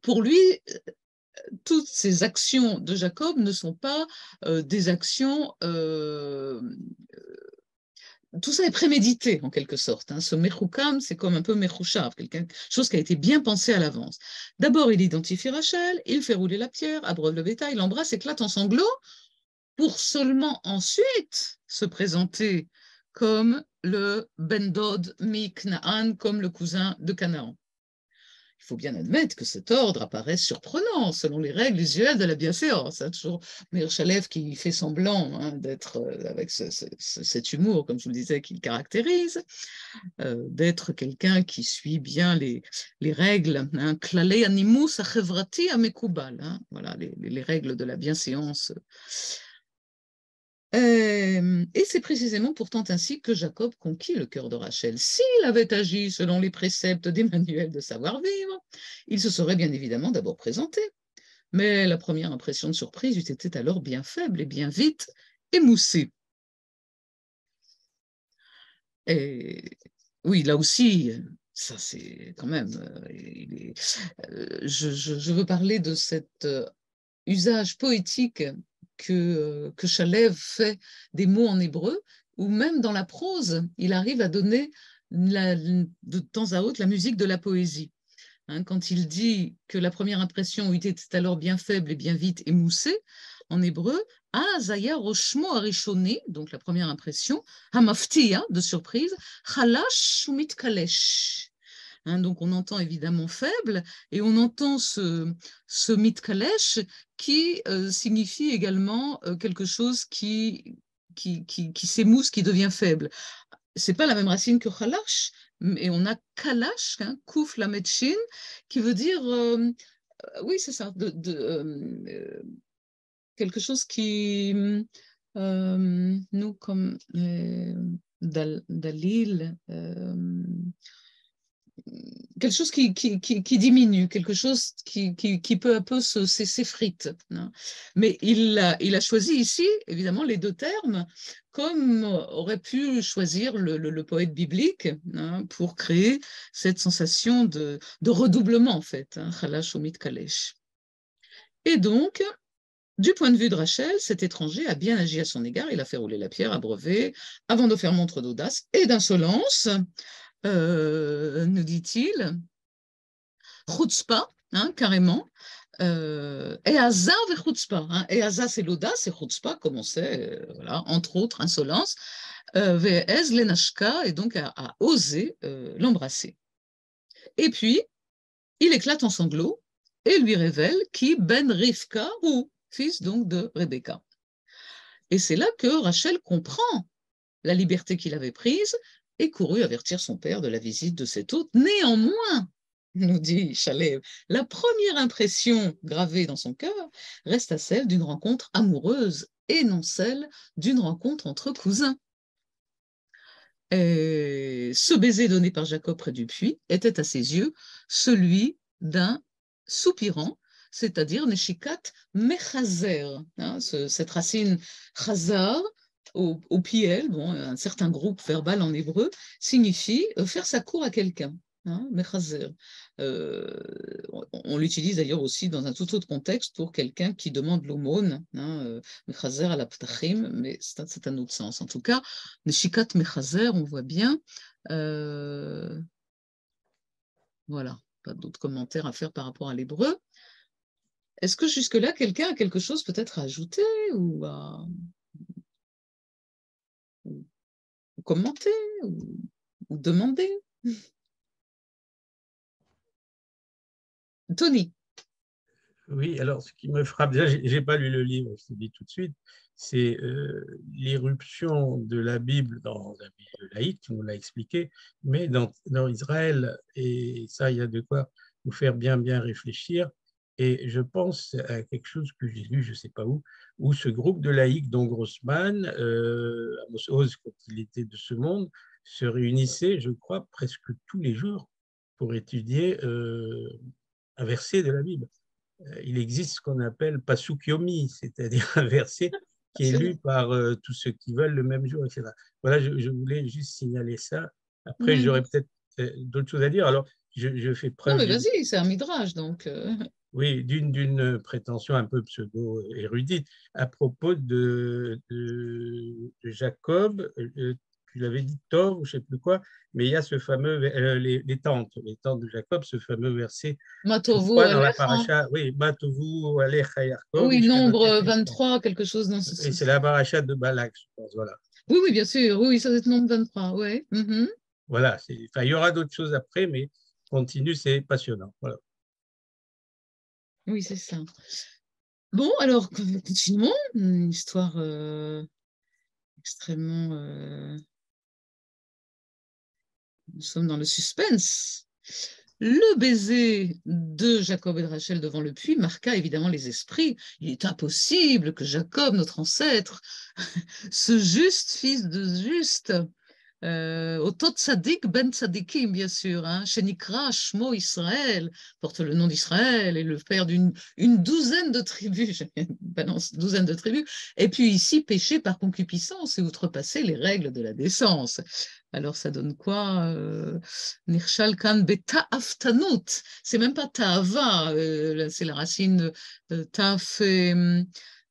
pour lui toutes ces actions de Jacob ne sont pas des actions tout ça est prémédité en quelque sorte. Hein. Ce Mechoukam, c'est comme un peu Mechouchav, chose qui a été bien pensée à l'avance. D'abord, il identifie Rachel, il fait rouler la pierre, abreuve le bétail, l'embrasse, éclate en sanglots, pour seulement ensuite se présenter comme le Ben-Dod Mi-Knaan, comme le cousin de Canaan. Il faut bien admettre que cet ordre apparaît surprenant selon les règles usuelles de la bienséance. Hein, toujours Meir Chalev qui fait semblant hein, d'être avec cet humour, comme je vous le disais, qui le caractérise, d'être quelqu'un qui suit bien les règles, Klalei animus achevrati amekubal, voilà, les règles de la bienséance. Et c'est précisément pourtant ainsi que Jacob conquit le cœur de Rachel. S'il avait agi selon les préceptes d'Emmanuel de savoir-vivre, il se serait bien évidemment d'abord présenté. Mais la première impression de surprise eût été alors bien faible et bien vite émoussée. Et oui, là aussi, ça c'est quand même... je veux parler de cet usage poétique que Chalev fait des mots en hébreu, ou même dans la prose, il arrive à donner de temps à autre la musique de la poésie. Hein, quand il dit que la première impression eût été alors bien faible et bien vite émoussée, en hébreu, Zaya Roshmo Arishoni, donc la première impression, Hamaftia, de surprise, Chalash Shumit Kalesh. Hein, donc on entend évidemment faible et on entend ce mitkalesh qui signifie également quelque chose qui s'émousse, qui devient faible. C'est pas la même racine que khalash, et on a kalash, hein, kouf la médecine, qui veut dire, oui c'est ça, quelque chose qui, nous comme Dalil, quelque chose qui diminue, quelque chose qui peu à peu s'effrite. Hein. Mais il a choisi ici, évidemment, les deux termes, comme aurait pu choisir le poète biblique hein, pour créer cette sensation de redoublement, en fait, Chalash ou Mitkalesh. Et donc, du point de vue de Rachel, cet étranger a bien agi à son égard, il a fait rouler la pierre, abreuvé, avant de faire montre d'audace et d'insolence, nous dit-il, chutzpah, hein, carrément, Eaza ve chutzpah. Eaza, c'est l'audace, et chutzpah, comme on sait, voilà, entre autres, insolence. Ve'ez lenashka, et donc a osé l'embrasser. Et puis, il éclate en sanglots et lui révèle qui Ben Rivka, ou fils donc de Rebecca. Et c'est là que Rachel comprend la liberté qu'il avait prise et courut avertir son père de la visite de cet hôte. Néanmoins, nous dit Chalev, la première impression gravée dans son cœur reste à celle d'une rencontre amoureuse et non celle d'une rencontre entre cousins. Et ce baiser donné par Jacob près du puits était à ses yeux celui d'un soupirant, c'est-à-dire Neshikat Mechazer, cette racine chazar au piel, bon, un certain groupe verbal en hébreu, signifie faire sa cour à quelqu'un. Mechazer. On l'utilise d'ailleurs aussi dans un tout autre contexte pour quelqu'un qui demande l'aumône, Mechazer à la ptachim, mais c'est un autre sens. En tout cas, Neshikat Mechazer, on voit bien. Voilà, pas d'autres commentaires à faire par rapport à l'hébreu. Est-ce que jusque-là, quelqu'un a quelque chose peut-être à ajouter ou à commenter ou demander? Tony. Oui, alors ce qui me frappe, déjà, j'ai pas lu le livre, je te dis tout de suite, c'est l'irruption de la Bible dans un milieu laïque, tu nous l'as expliqué, mais dans Israël, et ça, il y a de quoi nous faire bien, bien réfléchir. Et je pense à quelque chose que j'ai lu, je ne sais pas où ce groupe de laïcs, dont Grossman, Amos Oz, quand il était de ce monde, se réunissait, je crois, presque tous les jours pour étudier un verset de la Bible. Il existe ce qu'on appelle Pasuk Yomi, c'est-à-dire un verset qui est lu par tous ceux qui veulent le même jour, etc. Voilà, je voulais juste signaler ça. Après, Oui, j'aurais peut-être d'autres choses à dire. Alors, je fais non, preuve mais d'une vas-y, c'est un midrash, donc. oui, d'une prétention un peu pseudo-érudite à propos de Jacob. Tu l'avais dit Tov, je ne sais plus quoi, mais il y a ce fameux, les tentes de Jacob, ce fameux verset, je Matovu crois, dans la Alecha. paracha, oui, Matovu Alecha Yaakov, Oui, Ishkanoter nombre Israël. 23, quelque chose dans ce Et c'est sens. la paracha de Balak, je pense, voilà. Oui, oui, bien sûr. Oui, ça doit être nombre 23. Oui. Voilà, enfin, il y aura d'autres choses après, mais continue, c'est passionnant. Voilà. Oui, c'est ça. Bon, alors, continuons. Une histoire extrêmement. Nous sommes dans le suspense. Le baiser de Jacob et de Rachel devant le puits marqua évidemment les esprits. Il est impossible que Jacob, notre ancêtre, ce juste fils de juste, Otot Tzadik ben Tzadikim, bien sûr, Shenikra Shmo Israël, porte le nom d'Israël, et le père d'une douzaine de tribus, balance douzaine de tribus, et puis ici péché par concupiscence et outrepassé les règles de la décence. Alors ça donne quoi Nirshal kan beta'aftanut, c'est même pas ta'ava, c'est la racine taf et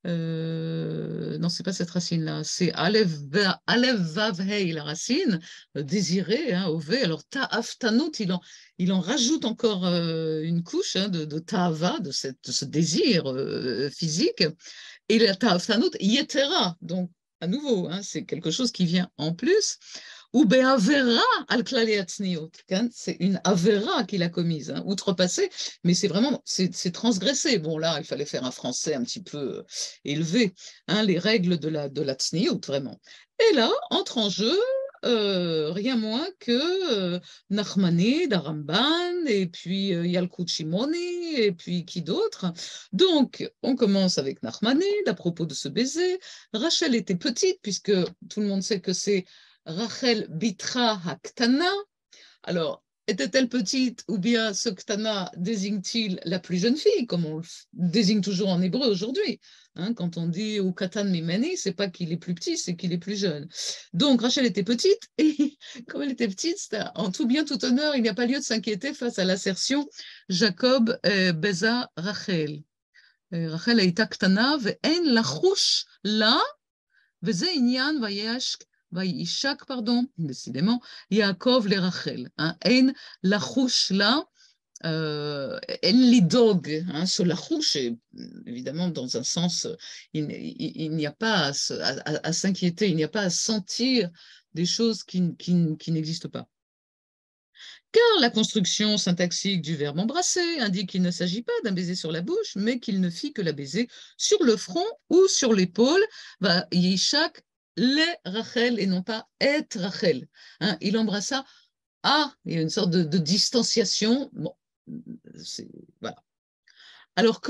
non, c'est pas cette racine-là, c'est Aleph Vav Hei, la racine, désirée, au V. Alors, Ta'aftanut, il en rajoute encore une couche de Ta'ava, de ce désir physique. Et la Ta'aftanut, Yetera, donc à nouveau, c'est quelque chose qui vient en plus. Ou be'avera al klali atzniut, c'est une avera qu'il a commise, outrepassée, mais c'est vraiment, c'est transgressé. Bon, là, il fallait faire un français un petit peu élevé, les règles de la tzniut, vraiment. Et là, entre en jeu rien moins que Nachmani, Daramban, et puis Yalkut Shimoni, et puis qui d'autre. Donc, on commence avec Nachmanide à propos de ce baiser. Rachel était petite, puisque tout le monde sait que c'est Rachel Bitra Haktana. Alors, était-elle petite ou bien ce Ktana désigne-t-il la plus jeune fille, comme on le désigne toujours en hébreu aujourd'hui, quand on dit ou Katan Mimeni, c'est pas qu'il est plus petit, c'est qu'il est plus jeune. Donc Rachel était petite et comme elle était petite, en tout bien tout honneur, il n'y a pas lieu de s'inquiéter face à l'assertion Jacob Beza Rachel. Rachel הייתה קטנה ואין לחוש לה, וזה עניין וישק, pardon, décidément, Yaakov les Rachel. Ein lachouch là, Lidog, sur la rouche, évidemment, dans un sens, il n'y a pas à s'inquiéter, il n'y a pas à sentir des choses qui n'existent pas. Car la construction syntaxique du verbe embrasser indique qu'il ne s'agit pas d'un baiser sur la bouche, mais qu'il ne fit que la baiser sur le front ou sur l'épaule. Yishak les Rachel et non pas et Rachel. Il embrassa. Il y a une sorte de distanciation. Bon, voilà. Alors,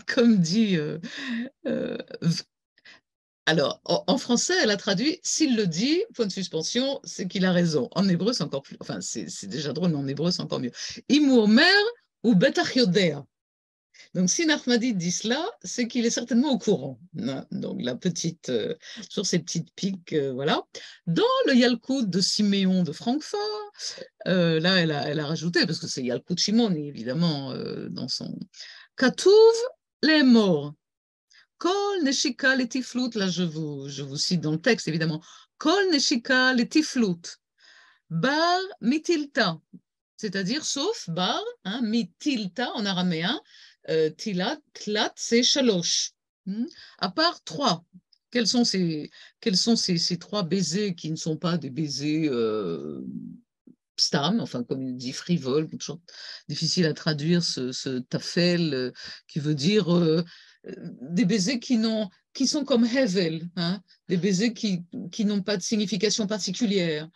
comme dit alors, en français, elle a traduit « s'il le dit, point de suspension, c'est qu'il a raison ». En hébreu, c'est encore plus… Enfin, c'est déjà drôle, mais en hébreu, c'est encore mieux. « Imu omer ou betach yodea ». Donc, si Nachmadi dit cela, c'est qu'il est certainement au courant. Donc, la petite, sur ces petites piques, voilà. Dans le Yalkut de Siméon de Francfort, là, elle a rajouté, parce que c'est Yalkut Shimon, évidemment, dans son… Katouv les morts. Kol neshika letiflut, là je vous cite dans le texte évidemment. Kol neshika letiflut, bar mitilta, c'est-à-dire sauf bar, mitilta en araméen, tilat, tlat, c'est shalosh. À part trois. Quels sont ces trois baisers qui ne sont pas des baisers stam, enfin comme il dit frivole, toujours difficile à traduire ce tafel qui veut dire des baisers qui sont comme hevel, des baisers qui n'ont pas de signification particulière.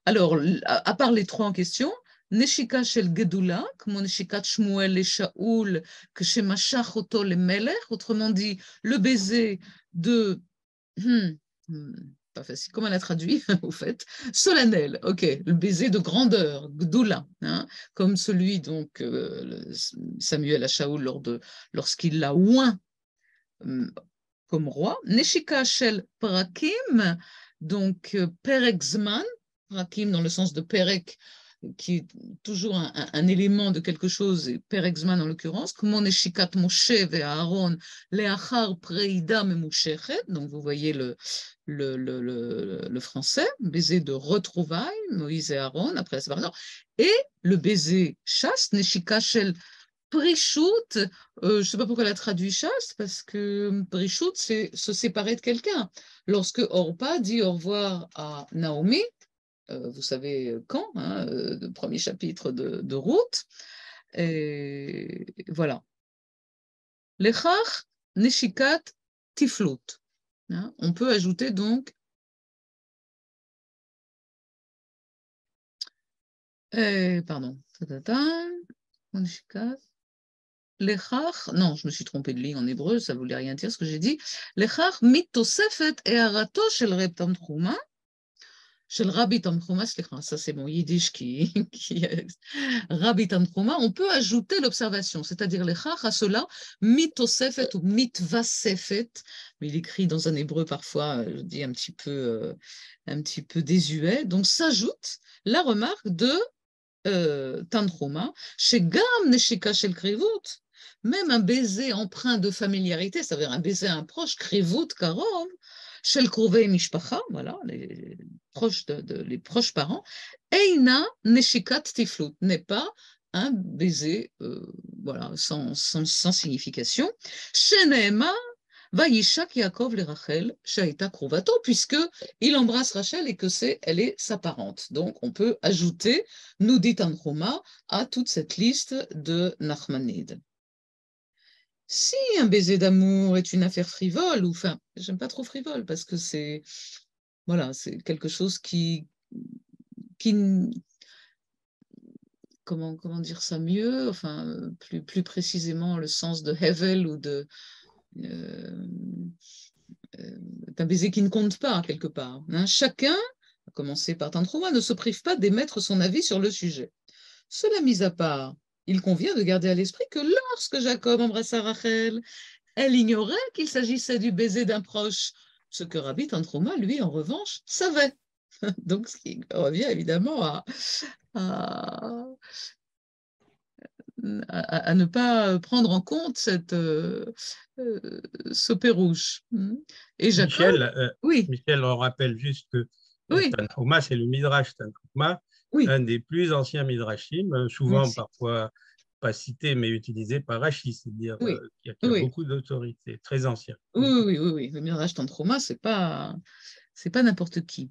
Alors, à part les trois en question, Neshika shel Gedula, comme Neshikat Shmuel et Shaoul, que chez Mashach Oto le Melech, autrement dit, le baiser de pas facile, comment elle a traduit, au fait, solennel, ok, le baiser de grandeur, gdoula, comme celui donc Samuel à Shaoul lorsqu'il l'a oint comme roi. Neshika shel parakim, donc perek-zman, parakim dans le sens de perek, qui est toujours un élément de quelque chose, et perek-zman en l'occurrence, comme Neshikat Moshe et Aaron, leachar preida memushechet, donc vous voyez le français, baiser de retrouvailles, Moïse et Aaron, après la séparation, et le baiser chaste, Neshika shel Prichout, je ne sais pas pourquoi elle a traduit chaste, parce que Prichout, c'est se séparer de quelqu'un. Lorsque Orpa dit au revoir à Naomi, vous savez quand, le premier chapitre de Ruth, et voilà. Lechach Neshikat Tiflut. On peut ajouter donc pardon. Lechach, non, je me suis trompée de ligne en hébreu, ça ne voulait rien dire ce que j'ai dit. Lechach mitosefet e'arato shel Reb Tanchuma, shel Rabbi Tanchuma, ça c'est mon yiddish qui Rabbi Tanchuma, on peut ajouter l'observation, c'est-à-dire lechach à cela, mitosefet ou mitvasefet, mais il écrit dans un hébreu parfois, je dis un petit peu désuet, donc s'ajoute la remarque de Tanchuma, chez Gam Neshika shel Krivut, même un baiser empreint de familiarité, c'est-à-dire un baiser à un proche, Krivut Karov, shel Krovei Mishpacha, voilà, les proches parents, Eina Neshikat Tiflut, n'est pas un baiser voilà, sans signification. Sheneema Vayishak Yaakov le Rachel Shaita Kruvato, puisqu'il embrasse Rachel et que elle est sa parente. Donc on peut ajouter, nous dit Tanchuma, à toute cette liste de Nachmanide. Si un baiser d'amour est une affaire frivole, ou enfin, j'aime pas trop frivole parce que c'est voilà, c'est quelque chose qui comment dire ça mieux, enfin plus précisément le sens de Hevel ou de un baiser qui ne compte pas quelque part. Chacun, à commencer par Tantruma, ne se prive pas d'émettre son avis sur le sujet. Cela mis à part, il convient de garder à l'esprit que lorsque Jacob embrassa Rachel, elle ignorait qu'il s'agissait du baiser d'un proche, ce que Rabbi Tantruma, lui, en revanche, savait. Donc, ce qui revient évidemment à ne pas prendre en compte ce pérouche. Et Jacob, Michel, oui, Michel, on rappelle juste que oui, Tanhuma, c'est le Midrash Tanhuma, Oui, un des plus anciens midrashim, oui, souvent parfois pas cité, mais utilisé par Rashi, c'est-à-dire oui, qui a oui, beaucoup d'autorité, très ancien. oui, oui, oui, oui. Le Midrash Tantruma, c'est pas n'importe qui.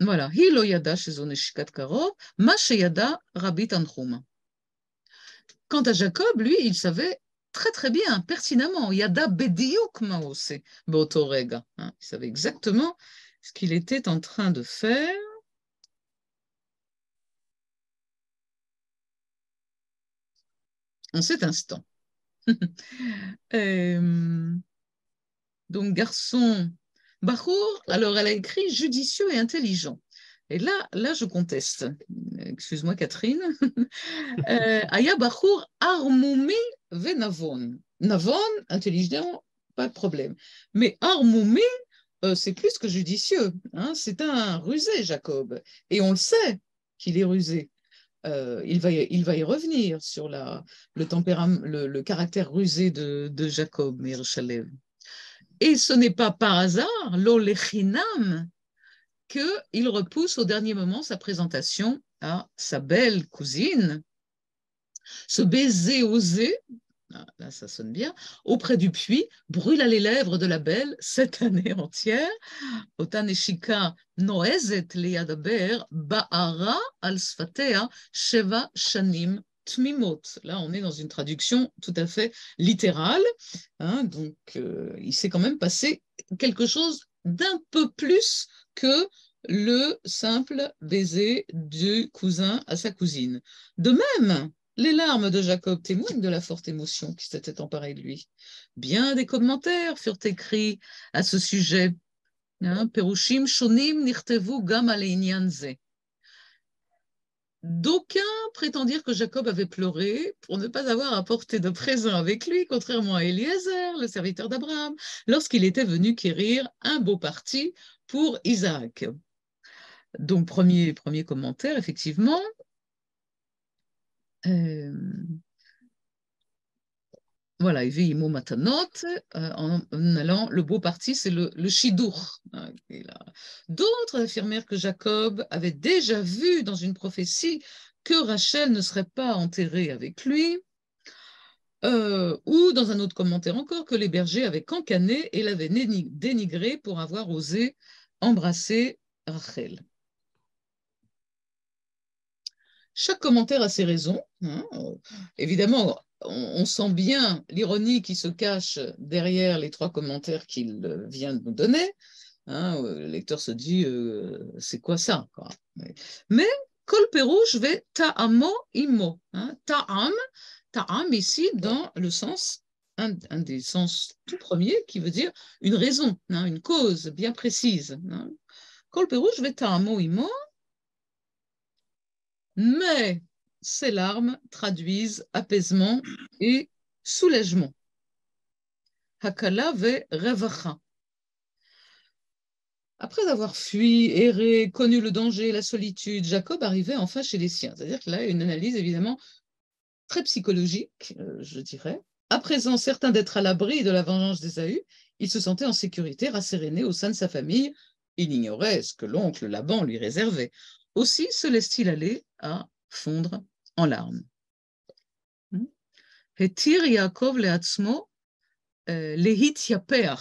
Voilà. Hi lo yada shezo neshikat karov, ma sheyada Rabbi Tanchuma. Quant à Jacob, lui, il savait très très bien, pertinemment, yada bediuk maose beoto rega. Il savait exactement ce qu'il était en train de faire en cet instant. Euh, donc, garçon, Bachour, alors elle a écrit judicieux et intelligent. Et là, je conteste. Excuse-moi, Catherine. Aya Bachour armoumi venavon. Navon, intelligent, pas de problème. Mais armoumi, c'est plus que judicieux. Hein, c'est un rusé, Jacob. Et on le sait qu'il est rusé. Il va y revenir sur le caractère rusé de Jacob, Meir Shalev. Et ce n'est pas par hasard, l'olechinam, qu'il repousse au dernier moment sa présentation à sa belle cousine, ce baiser osé, là ça sonne bien, auprès du puits, brûle à les lèvres de la belle cette année entière. Ota neshika noezet liadaber ba'ara al sfatea sheva shanim tmimot. Là, on est dans une traduction tout à fait littérale. Hein, donc, il s'est quand même passé quelque chose d'un peu plus que le simple baiser du cousin à sa cousine. De même, les larmes de Jacob témoignent de la forte émotion qui s'était emparée de lui. Bien des commentaires furent écrits à ce sujet. Perushim shonim nirtevu gam al inyan ze. D'aucuns prétendent dire que Jacob avait pleuré pour ne pas avoir apporté de présent avec lui, contrairement à Eliezer, le serviteur d'Abraham, lorsqu'il était venu quérir un beau parti pour Isaac. Donc, premier commentaire, effectivement. Euh, voilà, Imo Matanot, en allant, le beau parti, c'est le Shidour. D'autres affirmèrent que Jacob avait déjà vu dans une prophétie que Rachel ne serait pas enterrée avec lui, ou dans un autre commentaire encore, que les bergers avaient cancané et l'avaient dénigré pour avoir osé embrasser Rachel. Chaque commentaire a ses raisons. Hein. Évidemment, on sent bien l'ironie qui se cache derrière les trois commentaires qu'il vient de nous donner. Hein, le lecteur se dit, c'est quoi ça quoi. Mais Kol Perouche ve ta'amo imo. Hein, ta'am ici dans le sens, un des sens tout premiers qui veut dire une raison, hein, une cause bien précise. Hein. Kol Perouche ve ta'amo imo. Mais ces larmes traduisent apaisement et soulagement. Hakala ve revacha. Après avoir fui, erré, connu le danger, la solitude, Jacob arrivait enfin chez les siens. C'est-à-dire qu'il a une analyse évidemment très psychologique, je dirais. À présent, certain d'être à l'abri de la vengeance d'Ésaü, il se sentait en sécurité, rasséréné au sein de sa famille. Il ignorait ce que l'oncle Laban lui réservait. Aussi se laisse-t-il aller à fondre en larmes. Hetir Yaakov leatzmo lehityaper.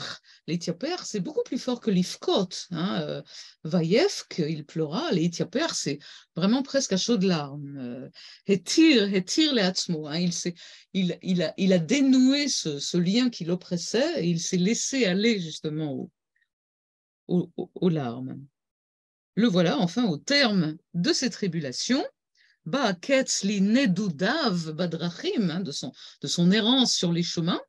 Lehityaper, c'est beaucoup plus fort que l'ifkot. Hein. Vayefk, il pleura. Lehityaper, c'est vraiment presque à chaudes larmes. Hetir leatzmo. Hein. Il a dénoué ce lien qui l'oppressait et il s'est laissé aller justement aux larmes. Le voilà enfin au terme de ces tribulations. Ketzli nedudav badrachim, hein, de son errance sur les chemins,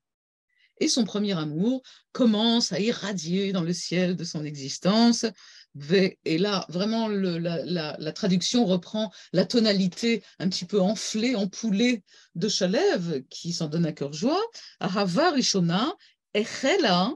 et son premier amour commence à irradier dans le ciel de son existence. Et là, vraiment, la traduction reprend la tonalité un petit peu enflée, empoulée de Shalev, qui s'en donne à cœur joie. Ahava Rishona, Echela,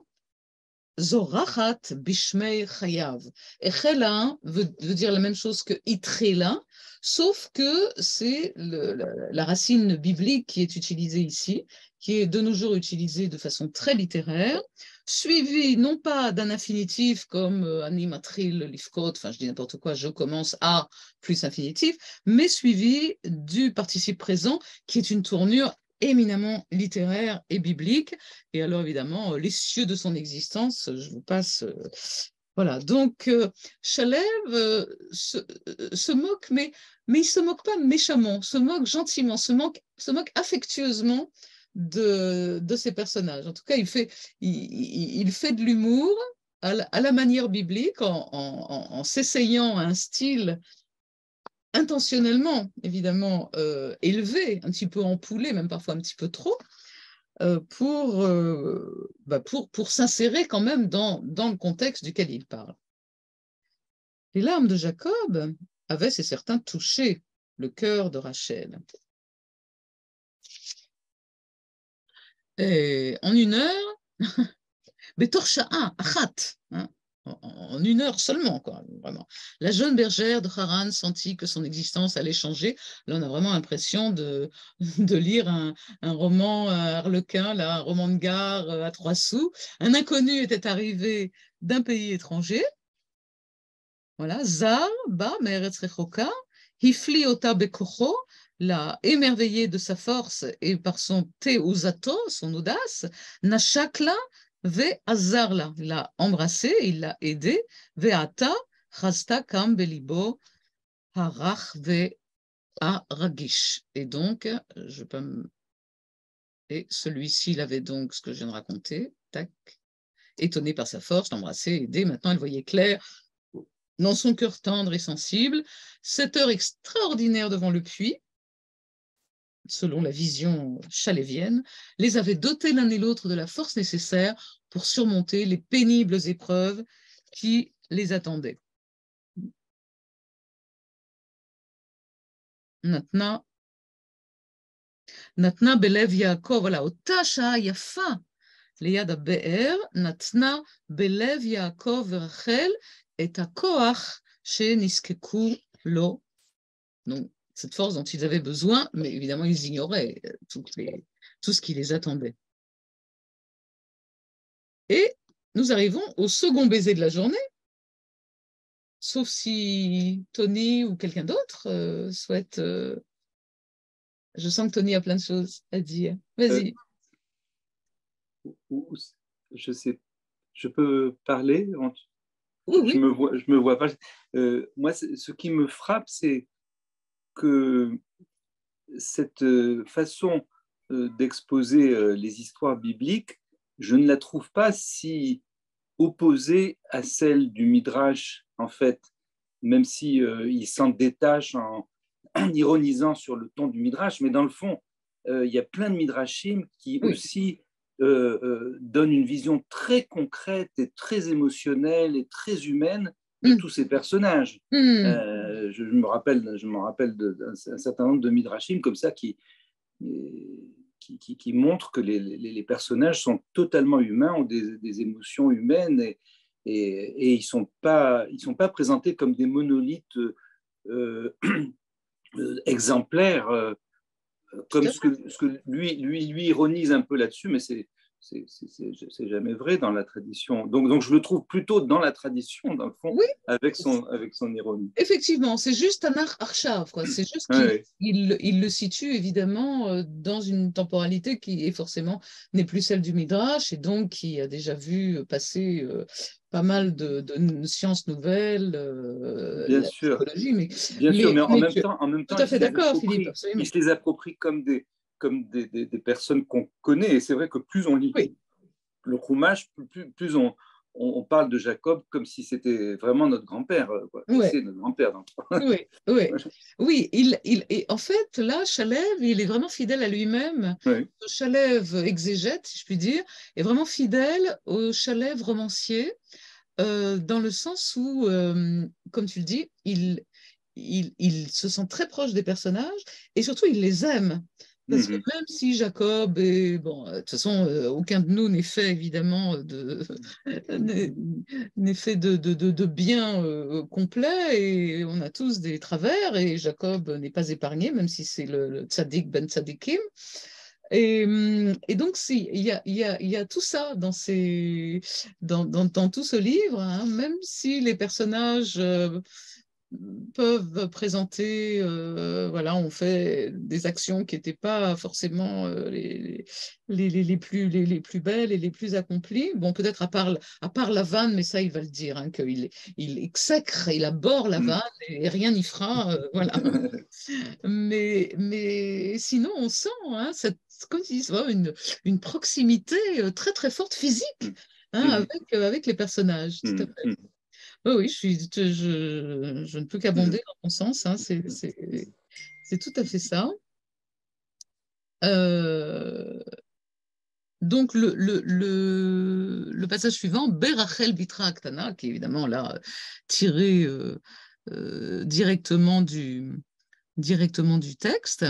Zorachat bishmei chayav. Echela veut dire la même chose que itrela, sauf que c'est la racine biblique qui est utilisée ici, qui est de nos jours utilisée de façon très littéraire, suivie non pas d'un infinitif comme animatril, lifkot, enfin je dis n'importe quoi, je commence à plus infinitif, mais suivie du participe présent qui est une tournure éminemment littéraire et biblique. Et alors, évidemment, les cieux de son existence, je vous passe. Voilà. Donc, Chalev se moque, mais il ne se moque pas méchamment, se moque gentiment, se moque affectueusement de ses personnages. En tout cas, il fait de l'humour à la manière biblique en s'essayant à un style intentionnellement, évidemment, élevé, un petit peu empoulé, même parfois un petit peu trop, pour s'insérer quand même dans le contexte duquel il parle. Les larmes de Jacob avaient, c'est certain, touché le cœur de Rachel. Et en une heure, Betorcha'a, achat, en une heure seulement, quoi, vraiment. La jeune bergère de Haran sentit que son existence allait changer. Là, on a vraiment l'impression de lire un roman harlequin, là, un roman de gare à 3 sous. Un inconnu était arrivé d'un pays étranger. Voilà, Zar, Ba, Meretz Rechoka, Hifli Ota Bekocho, l'a émerveillé de sa force et par son Teuzato, son audace, Nashakla, Ve Azarla, il l'a embrassé, il l'a aidé, Veata, Chasta Kam Belibo, Harach Ve Aragish. Et donc, je peux et celui-ci, il avait donc ce que je viens de raconter, tac, étonné par sa force, l'embrasser, aidé, maintenant elle voyait clair dans son cœur tendre et sensible, cette heure extraordinaire devant le puits, selon la vision chalévienne, les avait dotés l'un et l'autre de la force nécessaire pour surmonter les pénibles épreuves qui les attendaient. Natna belev Yaakov, voilà, אותה שעה יפה ליד הבאר, נתנה בלב יעקב ורחל את הכוח שנזקקו לו. Donc, cette force dont ils avaient besoin, mais évidemment, ils ignoraient tout ce qui les attendait. Et nous arrivons au second baiser de la journée, sauf si Tony ou quelqu'un d'autre souhaite... Je sens que Tony a plein de choses à dire. Vas-y. Je sais, je peux parler? Oui, je me vois pas. Moi, ce qui me frappe, c'est que cette façon d'exposer les histoires bibliques, je ne la trouve pas si opposée à celle du Midrash, en fait, même si il s'en détache en ironisant sur le ton du Midrash, mais dans le fond, il y a plein de Midrashim qui aussi donnent une vision très concrète et très émotionnelle et très humaine de tous ces personnages. Je me rappelle d'un certain nombre de Midrashim comme ça qui montrent que les personnages sont totalement humains, ont des émotions humaines et ils ne sont pas présentés comme des monolithes exemplaires, comme ce que lui ironise un peu là-dessus, mais c'est jamais vrai dans la tradition. Donc je le trouve plutôt dans la tradition, dans le fond, oui. avec son ironie. Effectivement, c'est juste un archav, quoi. C'est juste qu'il le situe évidemment dans une temporalité qui est forcément n'est plus celle du Midrash et donc qui a déjà vu passer pas mal de sciences nouvelles, bien la sûr, psychologie, mais en même temps, tout à fait d'accord, Philippe, absolument. Il se les approprie comme des personnes qu'on connaît. Et c'est vrai que plus on lit le Chumash, plus on parle de Jacob comme si c'était vraiment notre grand-père. C'est notre grand-père. Oui, et en fait, là, Chalev, il est vraiment fidèle à lui-même. Chalev exégète, si je puis dire, est vraiment fidèle au Chalev romancier, dans le sens où, comme tu le dis, il se sent très proche des personnages et surtout, il les aime. Parce que même si Jacob est, bon, de toute façon, aucun de nous n'est fait évidemment n'est fait de bien complet, et on a tous des travers, et Jacob n'est pas épargné, même si c'est le tzaddik ben tzaddikim. Et donc, il y a tout ça dans tout ce livre, hein, même si les personnages peuvent présenter, voilà, on fait des actions qui n'étaient pas forcément les plus belles et les plus accomplies. Bon, peut-être à part la vanne, mais ça, il va le dire, hein, il exècre, il abhorre la vanne et rien n'y fera, voilà. Mais sinon, on sent, hein, comme tu dis, une proximité très, très forte physique, hein, avec les personnages, tout à fait. Oui, oui, je ne peux qu'abonder dans ton sens, hein, c'est tout à fait ça. Donc, le passage suivant, Berachel Bitra Aktana, qui est évidemment là tiré directement du texte.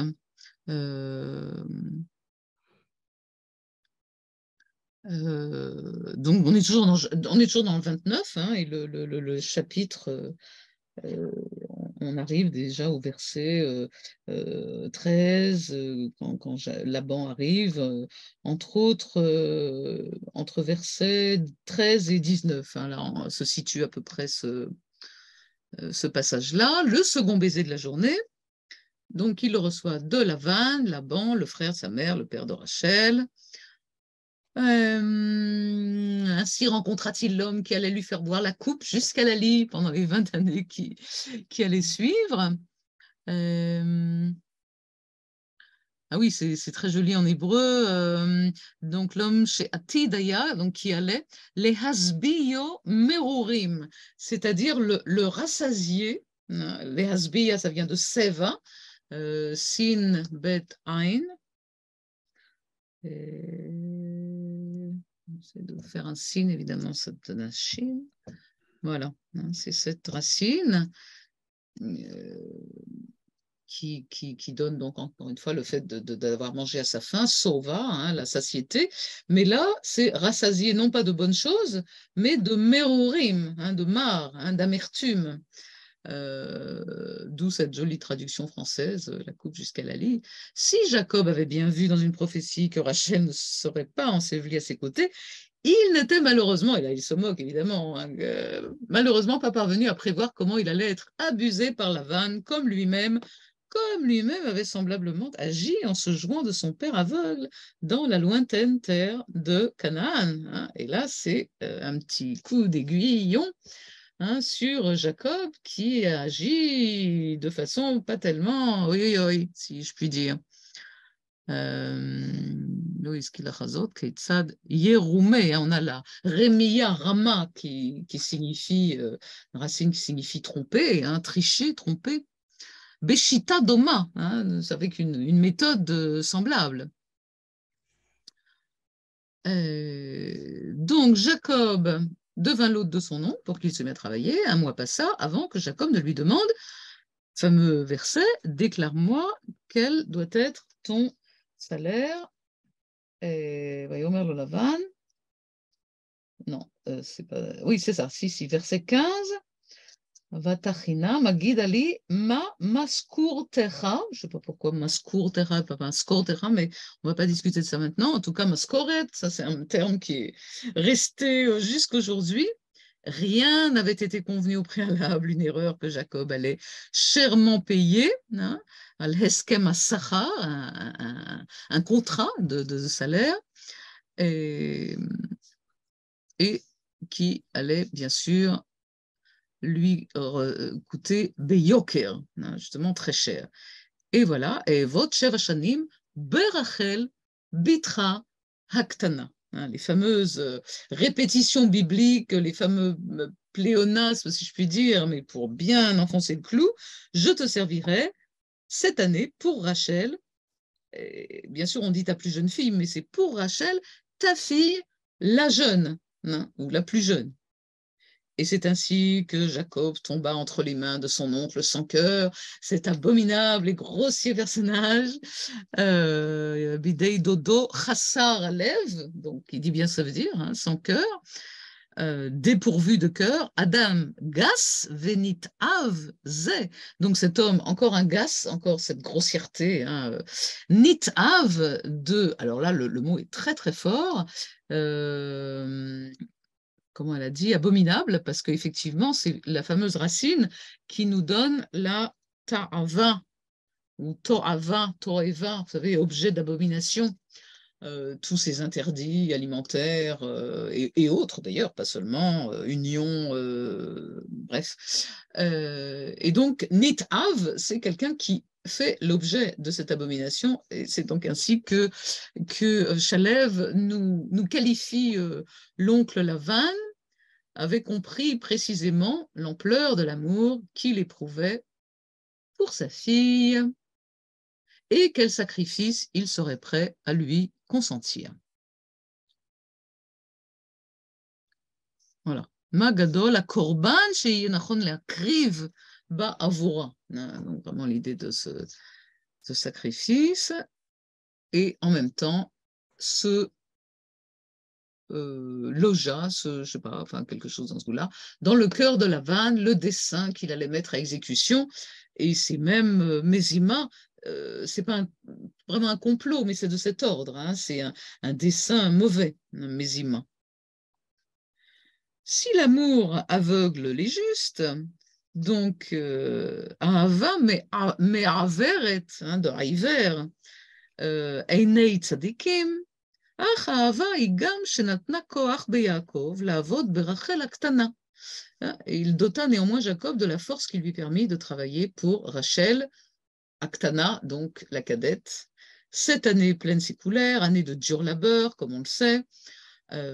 Donc, on est toujours dans le 29, hein, et le chapitre, on arrive déjà au verset 13, quand Laban arrive, entre autres, entre versets 13 et 19. Hein, là, on se situe à peu près ce passage-là. Le second baiser de la journée. Donc, il le reçoit de Laban, le frère de sa mère, le père de Rachel. Ainsi rencontra-t-il l'homme qui allait lui faire boire la coupe jusqu'à la lie pendant les 20 années qui allaient suivre. Ah oui, c'est très joli en hébreu. Donc l'homme chez Atidaya, donc qui allait, les hasbiyo merurim, c'est-à-dire le rassasier. Les hasbiya, ça vient de seva, sin bet ein. C'est de faire un signe, évidemment, ça donne un shin. Voilà, hein, c'est cette racine qui donne donc encore une fois le fait d'avoir mangé à sa faim, sova, hein, la satiété. Mais là, c'est rassasié non pas de bonnes choses, mais de merurim, hein, de marre, hein, d'amertume. D'où cette jolie traduction française, la coupe jusqu'à la lie. Si Jacob avait bien vu dans une prophétie que Rachel ne serait pas ensevelie à ses côtés, il n'était malheureusement, et là il se moque évidemment, hein, malheureusement pas parvenu à prévoir comment il allait être abusé par Lavan, comme lui-même avait semblablement agi en se jouant de son père aveugle dans la lointaine terre de Canaan. Hein. Et là, c'est un petit coup d'aiguillon, hein, sur Jacob, qui agit de façon pas tellement, oui, si je puis dire. On a la Rémia Rama qui signifie, une racine qui signifie tromper, hein, tricher, tromper. Beshita Doma, hein, avec une méthode semblable. Donc Jacob devint l'hôte de son nom pour qu'il se mette à travailler. Un mois passa avant que Jacob ne lui demande, fameux verset, déclare-moi quel doit être ton salaire. Vayomer le Lavan. Non, c'est pas. Oui, c'est ça, si, verset 15. Vatachina, Magidali, maskurtecha. Je ne sais pas pourquoi maskurtecha, pas maskurtecha, mais on ne va pas discuter de ça maintenant. En tout cas, maskoret, ça c'est un terme qui est resté jusqu'aujourd'hui. Rien n'avait été convenu au préalable, une erreur que Jacob allait chèrement payer, hein, al-heskem as-sachar, un contrat de salaire, et qui allait bien sûr lui coûter beyoker, hein, justement très cher. Et voilà, et votre shevashanim berachel bitra haktana. Hein, les fameuses répétitions bibliques, les fameux pléonasmes, si je puis dire, mais pour bien enfoncer le clou, je te servirai cette année pour Rachel. Et bien sûr, on dit ta plus jeune fille, mais c'est pour Rachel, ta fille, la jeune, hein, ou la plus jeune. Et c'est ainsi que Jacob tomba entre les mains de son oncle sans cœur, cet abominable et grossier personnage, Bidei Dodo Chassar Alev, donc il dit bien ça veut dire, hein, sans cœur, dépourvu de cœur, Adam Gas Venit Av Ze. Donc cet homme, encore un Gas, encore cette grossièreté, hein, Nit Av de, alors là le mot est très très fort, comment elle a dit, abominable, parce qu'effectivement c'est la fameuse racine qui nous donne la ta'ava, ou to'ava, to'eva, vous savez, objet d'abomination. Tous ces interdits alimentaires et autres d'ailleurs, pas seulement, union, bref. Et donc, Nit'av, c'est quelqu'un qui fait l'objet de cette abomination, et c'est donc ainsi que Shalev nous qualifie l'oncle Lavan, avait compris précisément l'ampleur de l'amour qu'il éprouvait pour sa fille et quel sacrifice il serait prêt à lui consentir. Voilà. Magadol, la korban, chez Yenachon l'akriv ba avura. Donc vraiment l'idée de ce sacrifice et en même temps ce logea, je sais pas, enfin quelque chose dans ce goût-là, dans le cœur de Lavan, le dessein qu'il allait mettre à exécution. Et c'est même Mésima, c'est pas vraiment un complot, mais c'est de cet ordre, hein, c'est un dessein mauvais, Mésima. Si l'amour aveugle les justes, donc Ahava mais averet, hein, de Aiver, Einei tzadikim, אך האהבה היא גם שנתנה כוח ביעקב לעבוד ברחל הקטנה. Il dota néanmoins Jacob de la force qui lui permit de travailler pour Rachel, Aktana, donc la cadette. Cette année pleine séculaire, année de dur labeur, comme on le sait,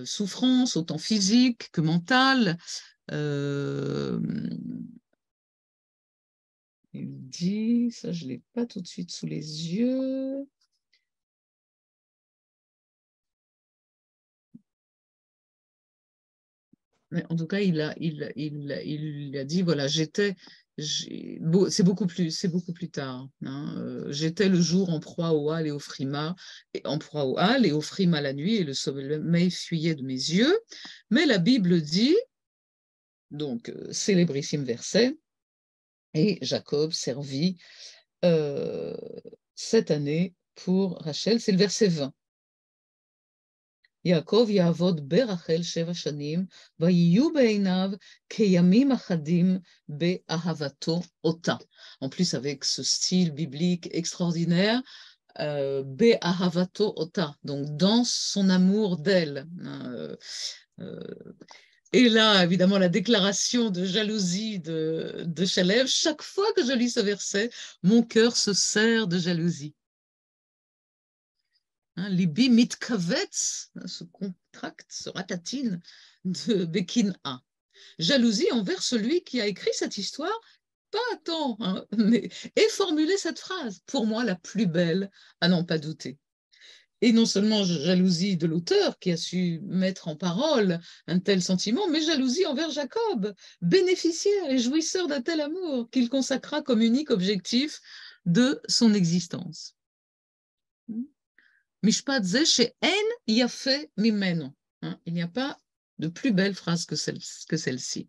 souffrance autant physique que mentale. Il dit, ça je ne l'ai pas tout de suite sous les yeux. Mais en tout cas, il a dit, voilà, c'est beaucoup plus tard. Hein, j'étais le jour en proie au hâle et au frima, en proie au hâle et au frima la nuit, et le sommeil fuyait de mes yeux. Mais la Bible dit, donc, célébrissime verset, et Jacob servit cette année pour Rachel, c'est le verset 20. יעקב יעבוד ברחל 7 שנים, ויהיו בעיניו כימים אחדים באהבתו אותה. En plus, avec ce style biblique extraordinaire, באהבתו אותה, donc dans son amour d'elle. Et là, évidemment, la déclaration de jalousie de Shalev, chaque fois que je lis ce verset, mon cœur se serre de jalousie. Libi mitkavetz, se contracte, se ratatine de Bekin-A. Jalousie envers celui qui a écrit cette histoire, pas à temps, hein, mais et formulé cette phrase, pour moi la plus belle, à n'en pas douter. Et non seulement jalousie de l'auteur qui a su mettre en parole un tel sentiment, mais jalousie envers Jacob, bénéficiaire et jouisseur d'un tel amour qu'il consacra comme unique objectif de son existence. Mishpat ze she'en yafe mimeno. Il n'y a pas de plus belle phrase que celle-ci.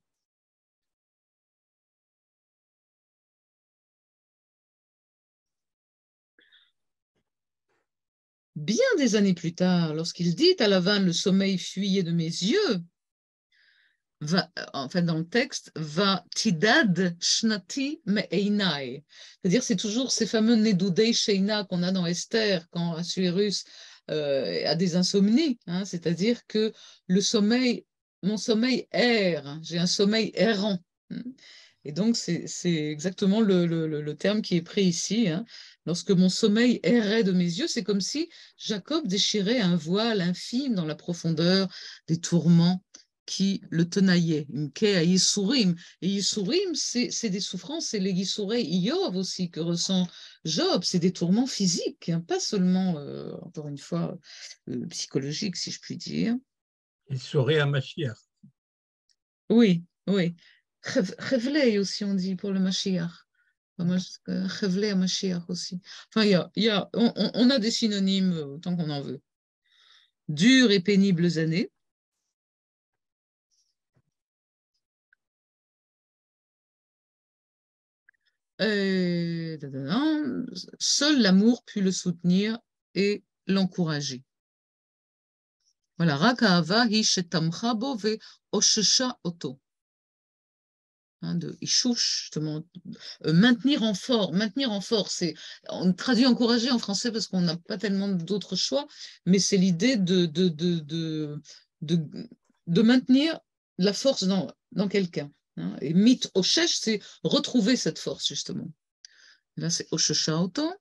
Bien des années plus tard, lorsqu'il dit à Lavan, le sommeil fuyait de mes yeux, enfin dans le texte, va tidad shnati me'einai. C'est-à-dire, c'est toujours ces fameux nedudei sheina qu'on a dans Esther, quand Assuérus a des insomnies, hein, c'est-à-dire que mon sommeil erre, j'ai un sommeil errant. Et donc, c'est exactement le terme qui est pris ici. Hein. Lorsque mon sommeil errait de mes yeux, c'est comme si Jacob déchirait un voile infime dans la profondeur des tourments qui le tenaillaient. Et Yisourim, c'est des souffrances, c'est les Yisourei Iyov aussi que ressent Job, c'est des tourments physiques, hein, pas seulement, encore une fois, psychologiques, si je puis dire. Yisourai à Mashiach. Oui, Oui. Chevlei aussi, on dit pour le Mashiach. Chevlei à Mashiach aussi. Enfin, on a des synonymes autant qu'on en veut. Dures et pénibles années. Seul l'amour put le soutenir et l'encourager. Voilà, Rak Ahava hi shetamcha bo ve'oshesha oto. De Ishouch, justement, maintenir en force. On traduit encourager en français parce qu'on n'a pas tellement d'autres choix, mais c'est l'idée de maintenir la force dans quelqu'un. Et mit oshesh, c'est retrouver cette force, justement. Là, c'est oshesha oto.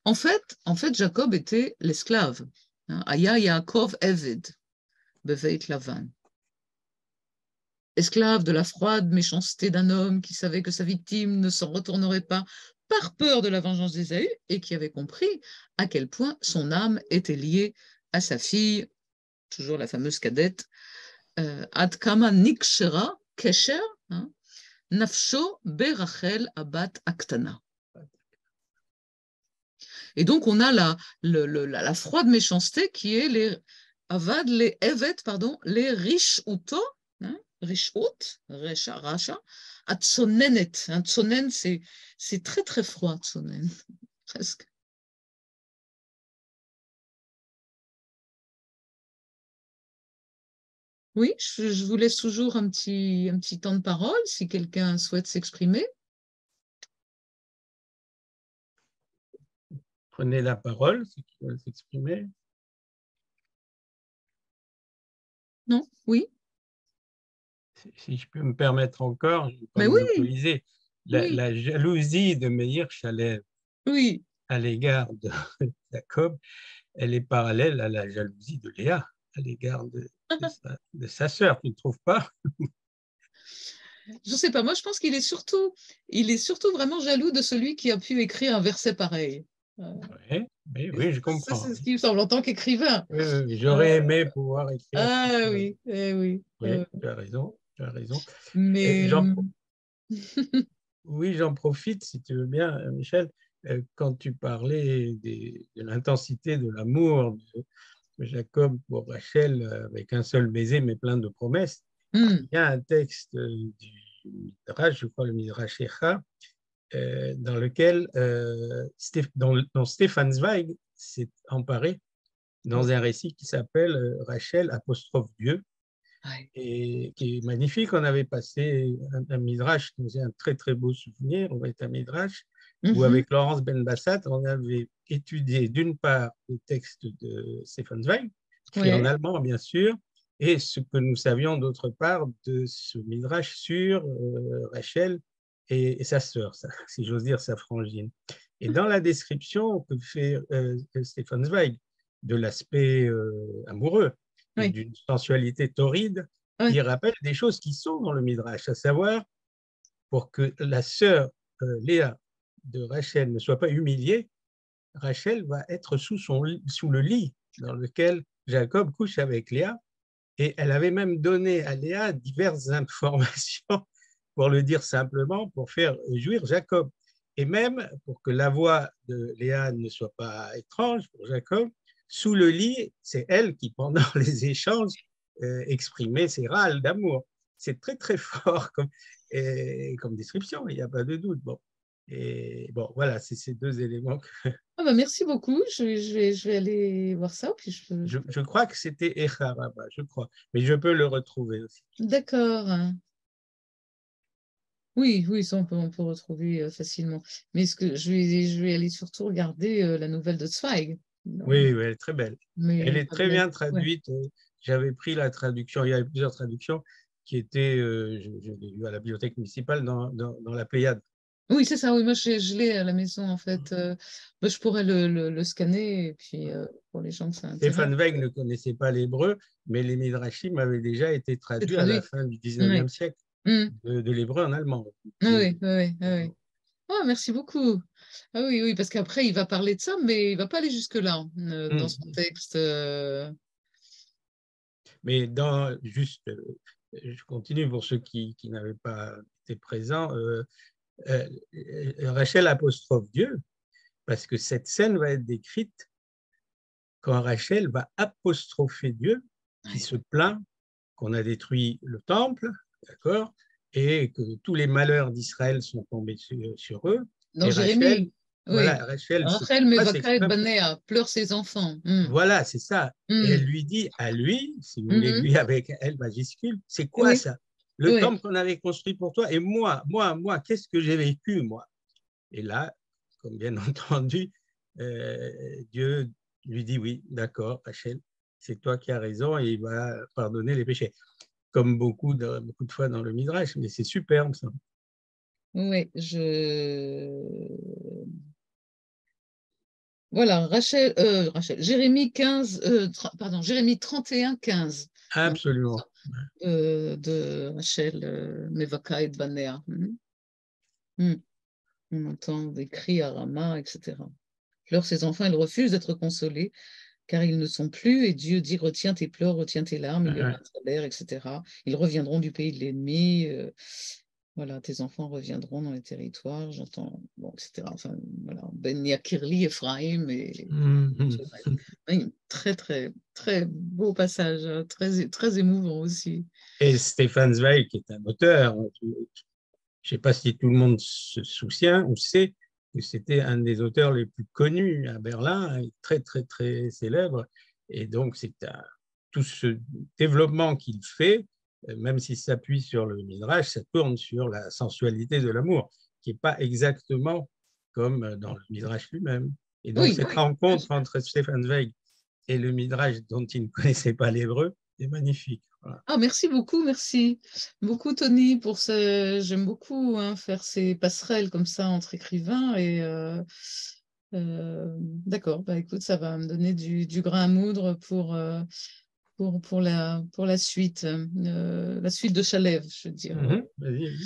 En fait, Jacob était l'esclave. Aya Yaakov Eved, Beveit Lavan. Esclave de la froide méchanceté d'un homme qui savait que sa victime ne s'en retournerait pas par peur de la vengeance d'Ésaü et qui avait compris à quel point son âme était liée à sa fille, toujours la fameuse cadette, Ad kama nikshera kesher, nafsho berachel abat aktana. Et donc, on a la froide méchanceté qui est les avad, les evet, pardon, les riches outo, rishut, racha, atsonenet. Tsonen, c'est très, très froid, tsonen, presque. Oui, je vous laisse toujours un petit temps de parole si quelqu'un souhaite s'exprimer. Prenez la parole, ceux qui veulent s'exprimer. Non, oui. Si je peux me permettre encore, je ne vais pas Mais oui, monopoliser, la jalousie de Meir Shalev oui. à l'égard de Jacob, elle est parallèle à la jalousie de Léa à l'égard de sa sœur, tu ne trouves pas? Je ne sais pas, moi je pense qu'il est surtout vraiment jaloux de celui qui a pu écrire un verset pareil. Oui, je Ça, comprends. c'est ce qui me semble en tant qu'écrivain. Oui, j'aurais aimé pouvoir écrire. Ah oui, oui. Oui, tu as raison, tu as raison. Mais Oui, j'en profite, si tu veux bien, Michel, quand tu parlais de l'intensité de l'amour de Jacob pour Rachel, avec un seul baiser, mais plein de promesses. Il y a un texte du Midrash, je crois le Midrash Echa, dans lequel dont Stefan Zweig s'est emparé dans un récit qui s'appelle Rachel apostrophe Dieu, et qui est magnifique. On avait passé un Midrash, qui un très très beau souvenir, on va être un Midrash, où avec Laurence Benbassat, on avait étudié d'une part le texte de Stefan Zweig, écrit en allemand bien sûr, et ce que nous savions d'autre part de ce Midrash sur Rachel et sa sœur, si j'ose dire sa frangine. Et dans la description que fait Stefan Zweig de l'aspect amoureux, et d'une sensualité torride, il rappelle des choses qui sont dans le Midrash, à savoir, pour que la sœur Léa de Rachel ne soit pas humiliée, Rachel va être sous le lit dans lequel Jacob couche avec Léa, et elle avait même donné à Léa diverses informations, pour le dire simplement, pour faire jouir Jacob. Et même, pour que la voix de Léa ne soit pas étrange pour Jacob, sous le lit, c'est elle qui, pendant les échanges, exprimait ses râles d'amour. C'est très, très fort comme description, il n'y a pas de doute. Bon. Et bon, voilà, c'est ces deux éléments. Merci beaucoup, je vais aller voir ça. Puis je crois que c'était Echaraba, je crois, mais je peux le retrouver aussi. D'accord. Oui, ça on peut retrouver facilement. Mais je vais aller surtout regarder la nouvelle de Zweig. Oui, elle est très belle. Elle est très bien traduite. J'avais pris la traduction, il y avait plusieurs traductions qui étaient, je l'ai lu à la bibliothèque municipale, dans la Pléiade. Oui, c'est ça, oui, moi je l'ai à la maison en fait. Je pourrais le scanner et puis pour les gens que ça intéresse. Stefan Zweig ne connaissait pas l'hébreu, mais les Midrashim avaient déjà été traduits à la fin du 19e siècle de l'hébreu en allemand. Oui. Oh, merci beaucoup. Ah oui, parce qu'après il va parler de ça, mais il ne va pas aller jusque-là dans son texte. Mais juste je continue pour ceux qui n'avaient pas été présents, Rachel apostrophe Dieu, parce que cette scène va être décrite quand Rachel va apostropher Dieu, qui se plaint qu'on a détruit le temple, d'accord, et que tous les malheurs d'Israël sont tombés sur eux. Dans Et Jérémie, voilà, oui. Rachel Rachel Mevaka et Banéa pleure ses enfants. Voilà, c'est ça. Et elle Mm. lui dit à lui, si vous voulez, Mhm. lui avec L majuscule, c'est quoi Oui, ça? Le oui. temple qu'on avait construit pour toi, et moi, qu'est-ce que j'ai vécu, moi? Et là, comme bien entendu, Dieu lui dit oui, d'accord, Rachel, c'est toi qui as raison et il va pardonner les péchés. Comme beaucoup de fois dans le Midrash, mais c'est superbe ça. Oui, voilà, Jérémie 15, pardon, Jérémie 31, 15. Absolument. De Rachel Mevaka et Banéa. On entend des cris à Rama, etc. Pleurent ses enfants, elle refuse d'être consolée, car ils ne sont plus, et Dieu dit, retiens tes pleurs, retiens tes larmes, il y aura un salaire, etc. Ils reviendront du pays de l'ennemi, voilà, tes enfants reviendront dans les territoires, j'entends, bon, etc. Enfin, voilà, Ben Yakirli, Ephraim, et très, très, très beau passage, très, très émouvant aussi. Et Stefan Zweig, qui est un auteur, je ne sais pas si tout le monde se souvient ou sait que c'était un des auteurs les plus connus à Berlin, très, très, très célèbre. Et donc, tout ce développement qu'il fait, même s'il s'appuie sur le Midrash, ça tourne sur la sensualité de l'amour, qui n'est pas exactement comme dans le Midrash lui-même. Et donc, cette rencontre entre Stefan Zweig et le Midrash, dont il ne connaissait pas l'hébreu, est magnifique. Voilà. Ah, merci beaucoup, merci beaucoup Tony pour ce. J'aime beaucoup faire ces passerelles comme ça entre écrivains et d'accord. Bah écoute, ça va me donner du grain à moudre pour la suite de Chalève, je veux dire. Vas-y.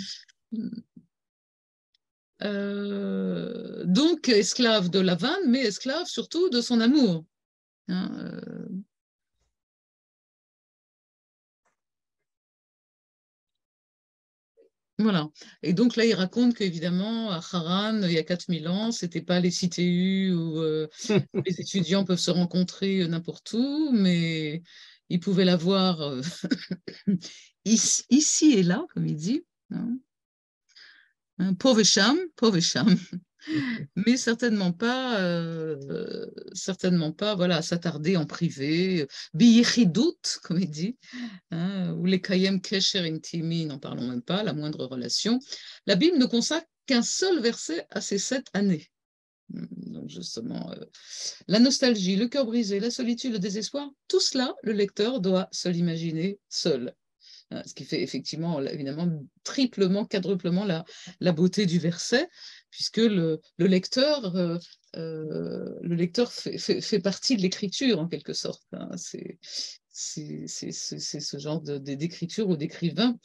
Donc esclave de Lavan, mais esclave surtout de son amour. Hein, Voilà. Et donc là, il raconte qu'évidemment, à Haran, il y a 4000 ans, ce n'était pas les CTU où les étudiants peuvent se rencontrer n'importe où, mais ils pouvaient l'avoir ici et là, comme il dit. Hein. Povesham, mais certainement pas, voilà, s'attarder en privé, biyichidut, comme il dit, hein, ou les kayem kesher intimi, n'en parlons même pas, la moindre relation. La Bible ne consacre qu'un seul verset à ces 7 années. Donc justement, la nostalgie, le cœur brisé, la solitude, le désespoir, tout cela, le lecteur doit se l'imaginer seul. Ce qui fait effectivement, évidemment, triplement, quadruplement la beauté du verset, puisque le lecteur fait partie de l'écriture, en quelque sorte. Hein. C'est ce genre d'écriture ou d'écrivain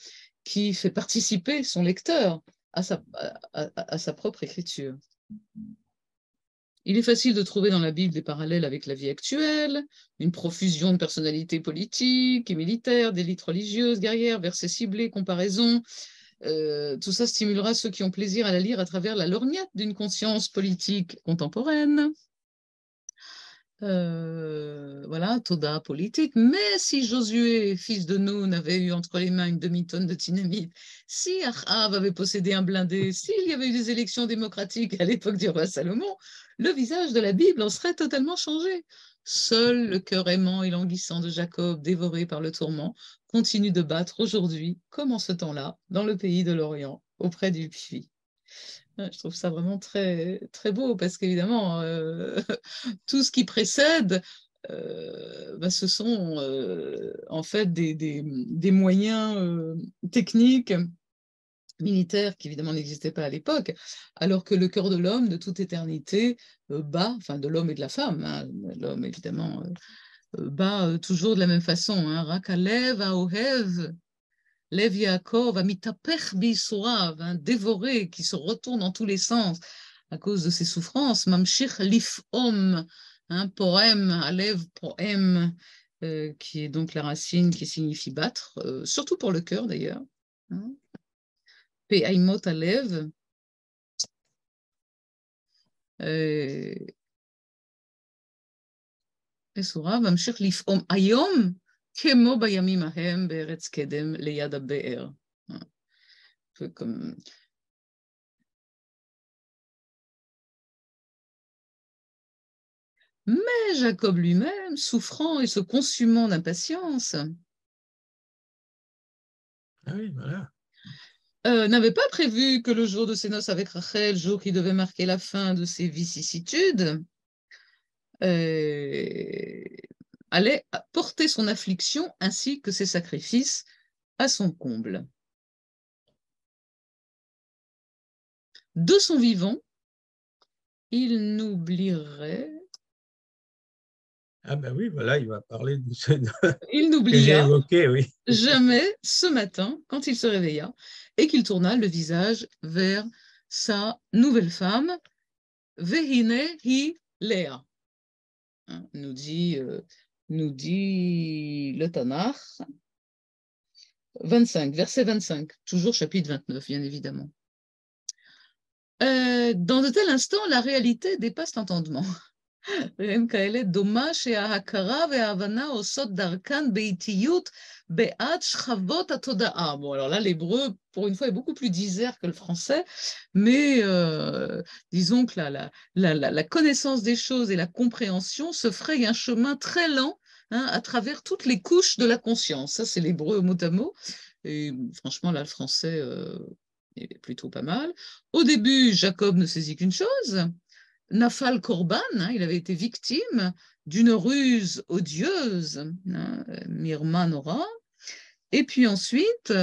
qui fait participer son lecteur à sa propre écriture. Il est facile de trouver dans la Bible des parallèles avec la vie actuelle, une profusion de personnalités politiques et militaires, d'élites religieuses, guerrières, versets ciblés, comparaisons. Tout ça stimulera ceux qui ont plaisir à la lire à travers la lorgnette d'une conscience politique contemporaine. Voilà, Toda politique. Mais si Josué, fils de Nun, avait eu entre les mains une demi-tonne de dynamite, si Achav avait possédé un blindé, s'il y avait eu des élections démocratiques à l'époque du roi Salomon, le visage de la Bible en serait totalement changé. Seul le cœur aimant et languissant de Jacob, dévoré par le tourment, continue de battre aujourd'hui, comme en ce temps-là, dans le pays de l'Orient, auprès du puits. Je trouve ça vraiment très, très beau parce qu'évidemment, tout ce qui précède, ce sont en fait des moyens techniques, militaires qui évidemment n'existaient pas à l'époque, alors que le cœur de l'homme, de toute éternité, enfin de l'homme et de la femme, hein, l'homme évidemment bat toujours de la même façon. Hein, Rakalev, Aohev, Lev Yaakov, Amitapech Bisurav, dévoré, qui se retourne dans tous les sens à cause de ses souffrances. Mamshich Lifom, poème, Alev, poème, qui est donc la racine qui signifie battre, surtout pour le cœur d'ailleurs. Pe'aimot alev. וסורה, ממשיך לפעום היום כמו בימים ההם בארץ קדם ליד הבאר. Mais Jacob lui-même, souffrant et se consumant d'impatience, n'avait pas prévu que le jour de ses noces avec Rachel, jour qui devait marquer la fin de ses vicissitudes, allait porter son affliction ainsi que ses sacrifices à son comble. De son vivant, il n'oublierait... Ah ben oui, voilà, il va parler de ce il n'oublia jamais ce matin, quand il se réveilla, et qu'il tourna le visage vers sa nouvelle femme, Vehine hi Léa. Nous dit le Tanakh, 25, verset 25, toujours chapitre 29, bien évidemment. Dans de tels instants, la réalité dépasse l'entendement. Bon, alors là, l'hébreu, pour une fois, est beaucoup plus disert que le français, mais disons que la connaissance des choses et la compréhension se fraye un chemin très lent à travers toutes les couches de la conscience. Ça, c'est l'hébreu mot à mot. Et franchement, là, le français est plutôt pas mal. Au début, Jacob ne saisit qu'une chose. Nafal Korban, il avait été victime d'une ruse odieuse, Mirma Nora, et puis ensuite,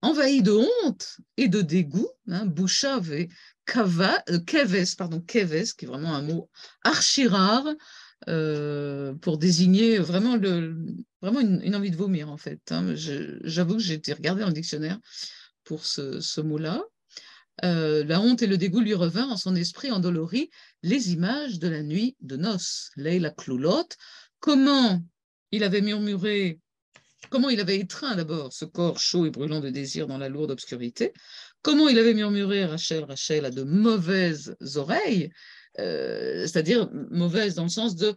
envahi de honte et de dégoût, Bouchav et Keves, qui est vraiment un mot archi rare pour désigner vraiment, une envie de vomir, en fait. J'avoue que j'ai été regarder dans le dictionnaire pour ce mot-là. La honte et le dégoût lui revinrent en son esprit endolori les images de la nuit de noces, Leila Kloulot, comment il avait murmuré, comment il avait étreint d'abord ce corps chaud et brûlant de désir dans la lourde obscurité, comment il avait murmuré Rachel, Rachel à de mauvaises oreilles, c'est-à-dire mauvaises dans le sens de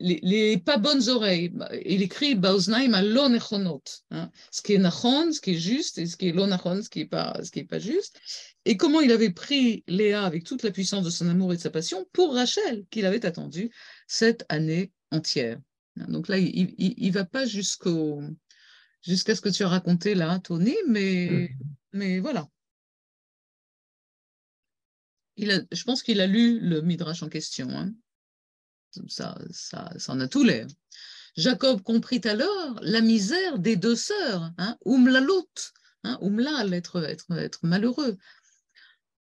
les pas bonnes oreilles. Il écrit Baoznaim alon nechonot, ce qui est nachon, ce qui est juste, et ce qui est lo nachon, ce qui est pas juste. Et comment il avait pris Léa avec toute la puissance de son amour et de sa passion pour Rachel, qu'il avait attendue cette année entière. Donc là, il va pas jusqu'à ce que tu as raconté là, Tony, mais voilà. Je pense qu'il a lu le Midrash en question. Ça en a tout l'air. Jacob comprit alors la misère des deux sœurs, umlalut, umlal, être malheureux.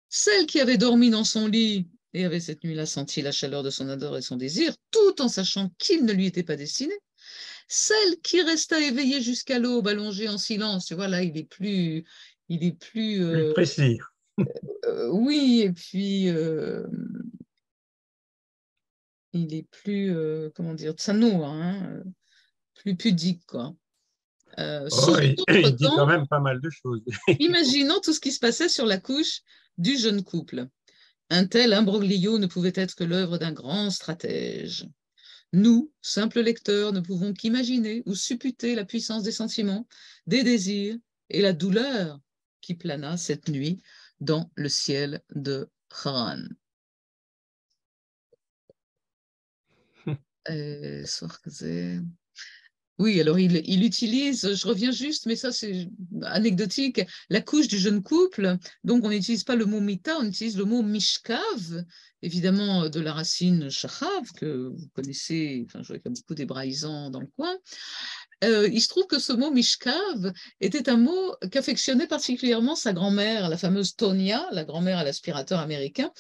Celle qui avait dormi dans son lit et avait cette nuit-là senti la chaleur de son ardeur et son désir, tout en sachant qu'il ne lui était pas destiné. Celle qui resta éveillée jusqu'à l'aube, allongée en silence, tu vois, là, il est plus précis. Oui, et puis il est plus, comment dire, tsano, plus pudique, quoi. Il dit quand même pas mal de choses. Imaginons tout ce qui se passait sur la couche du jeune couple. Un tel imbroglio ne pouvait être que l'œuvre d'un grand stratège. Nous, simples lecteurs, ne pouvons qu'imaginer ou supputer la puissance des sentiments, des désirs et la douleur qui plana cette nuit dans le ciel de Haran. Oui, alors il utilise, je reviens juste, mais ça c'est anecdotique, la couche du jeune couple. Donc on n'utilise pas le mot mita, on utilise le mot mishkav, évidemment de la racine shachav, que vous connaissez, enfin je vois qu'il y a beaucoup d'hébraïsants dans le coin. Il se trouve que ce mot mishkav était un mot qu'affectionnait particulièrement sa grand-mère, la fameuse Tonia, la grand-mère à l'aspirateur américain,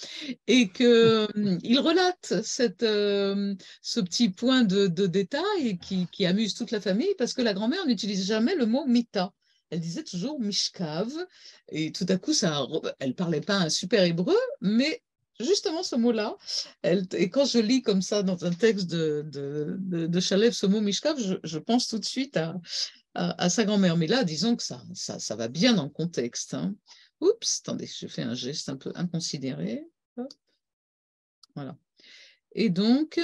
et qu'il relate ce petit point de détail qui amuse toute la famille, parce que la grand-mère n'utilise jamais le mot mita. Elle disait toujours mishkav, et tout à coup, elle ne parlait pas un super hébreu, mais justement ce mot-là. Et quand je lis comme ça dans un texte de Shalev ce mot Mishkav, je pense tout de suite à sa grand-mère. Mais là, disons que ça va bien dans le contexte. Hein. Oups, attendez, je fais un geste un peu inconsidéré. Hop. Voilà. Et donc,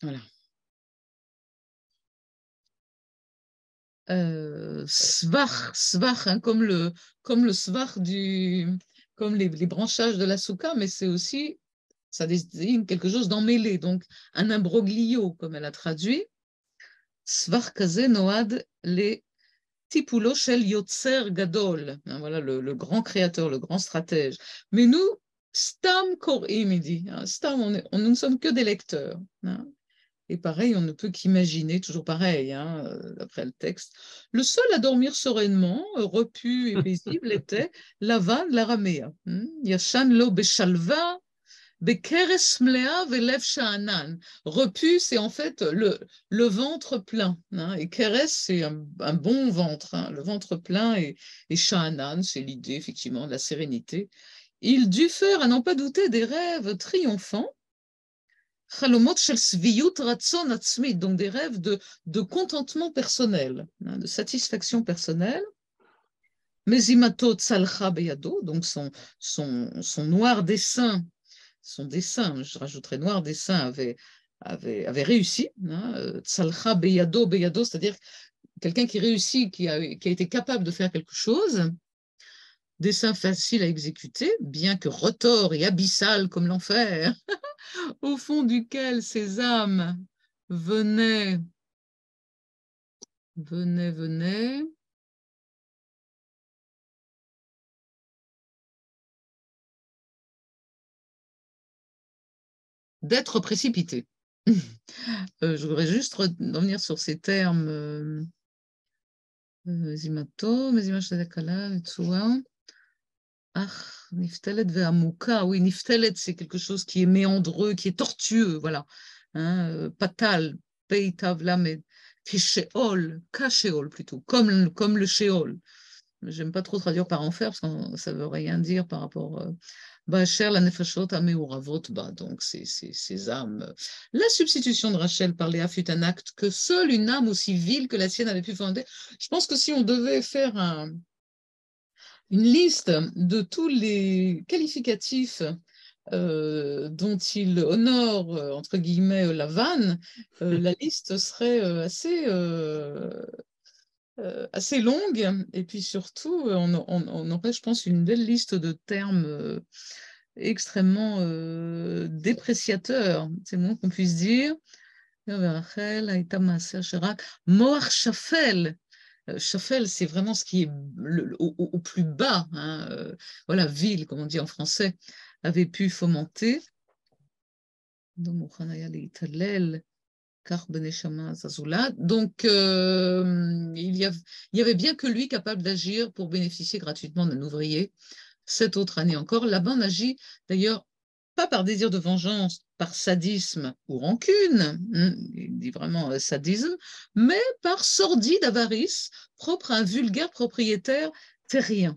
voilà. Svach, hein, comme le svach comme les branchages de la souka, mais c'est aussi, ça désigne quelque chose d'emmêlé, donc un imbroglio, comme elle a traduit. Svach kaze noad le tipulo shel yotzer gadol, hein, voilà le grand créateur, le grand stratège. Mais nous, stam korim, il dit, hein, stam, nous ne sommes que des lecteurs. Hein. Et pareil, on ne peut qu'imaginer, toujours pareil, hein, d'après le texte, le seul à dormir sereinement, repu et paisible, était Lavan l'araméa. Yashan lo beshalva, bekeres mlea velev sha'anan. Repu, c'est en fait le ventre plein. Hein, et keres, c'est un bon ventre. Hein, le ventre plein et sha'anan, c'est l'idée, effectivement, de la sérénité. Il dut faire, à n'en pas douter, des rêves triomphants. Donc des rêves de contentement personnel, hein, de satisfaction personnelle. Mezimato tsalcha beyado, donc son noir dessin, son dessin, je rajouterai noir dessin, avait réussi. Tsalcha beyado, c'est-à-dire quelqu'un qui réussit, qui a été capable de faire quelque chose. Dessin facile à exécuter, bien que retors et abyssal comme l'enfer, au fond duquel ces âmes venaient d'être précipitées. Je voudrais juste revenir sur ces termes. Zimato, Niftelet ve'amuka, oui, Niftelet, c'est quelque chose qui est méandreux, qui est tortueux, voilà. Hein, patal, peitav lamed, kisheol, kasheol plutôt, comme le sheol. J'aime pas trop traduire par enfer parce que ça veut rien dire par rapport. Bacher la nefashot ameuravot, donc ces âmes. La substitution de Rachel par Léa fut un acte que seule une âme aussi vile que la sienne avait pu fonder. Je pense que si on devait faire une liste de tous les qualificatifs dont il honore, entre guillemets, la vanne, la liste serait assez longue. Et puis surtout, on aurait, je pense, une belle liste de termes extrêmement dépréciateurs, c'est le moins qu'on puisse dire. Moach Shafel. Shafel, c'est vraiment ce qui est au plus bas, hein, voilà, vil, comme on dit en français, avait pu fomenter. Donc, il y avait bien que lui capable d'agir pour bénéficier gratuitement d'un ouvrier. Cette autre année encore, Laban agit d'ailleurs pas par désir de vengeance, par sadisme ou rancune, il dit vraiment sadisme, mais par sordide avarice propre à un vulgaire propriétaire terrien.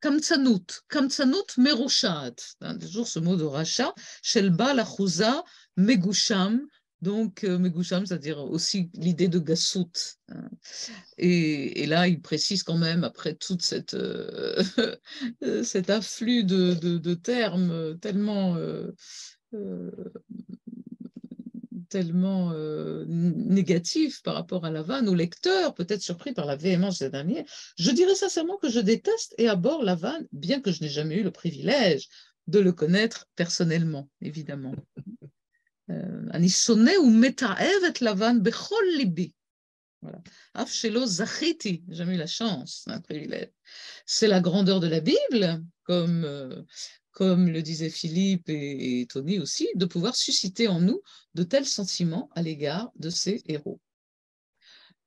Kamtsanout merushat, toujours ce mot de rachat, Shelba la chouza megusham, donc megusham, c'est-à-dire aussi l'idée de gassout. Et là, il précise quand même, après toute cet afflux de termes tellement négatif par rapport à la vanne, au lecteur, peut-être surpris par la véhémence des derniers, je dirais sincèrement que je déteste et abhorre la vanne, bien que je n'ai jamais eu le privilège de le connaître personnellement, évidemment. אני שונא ומתעב את לבן בכל ליבי. Voilà. אף שלא זכיתי, j'ai jamais eu la chance, un privilège. C'est la grandeur de la Bible, comme le disaient Philippe et Tony aussi, de pouvoir susciter en nous de tels sentiments à l'égard de ces héros.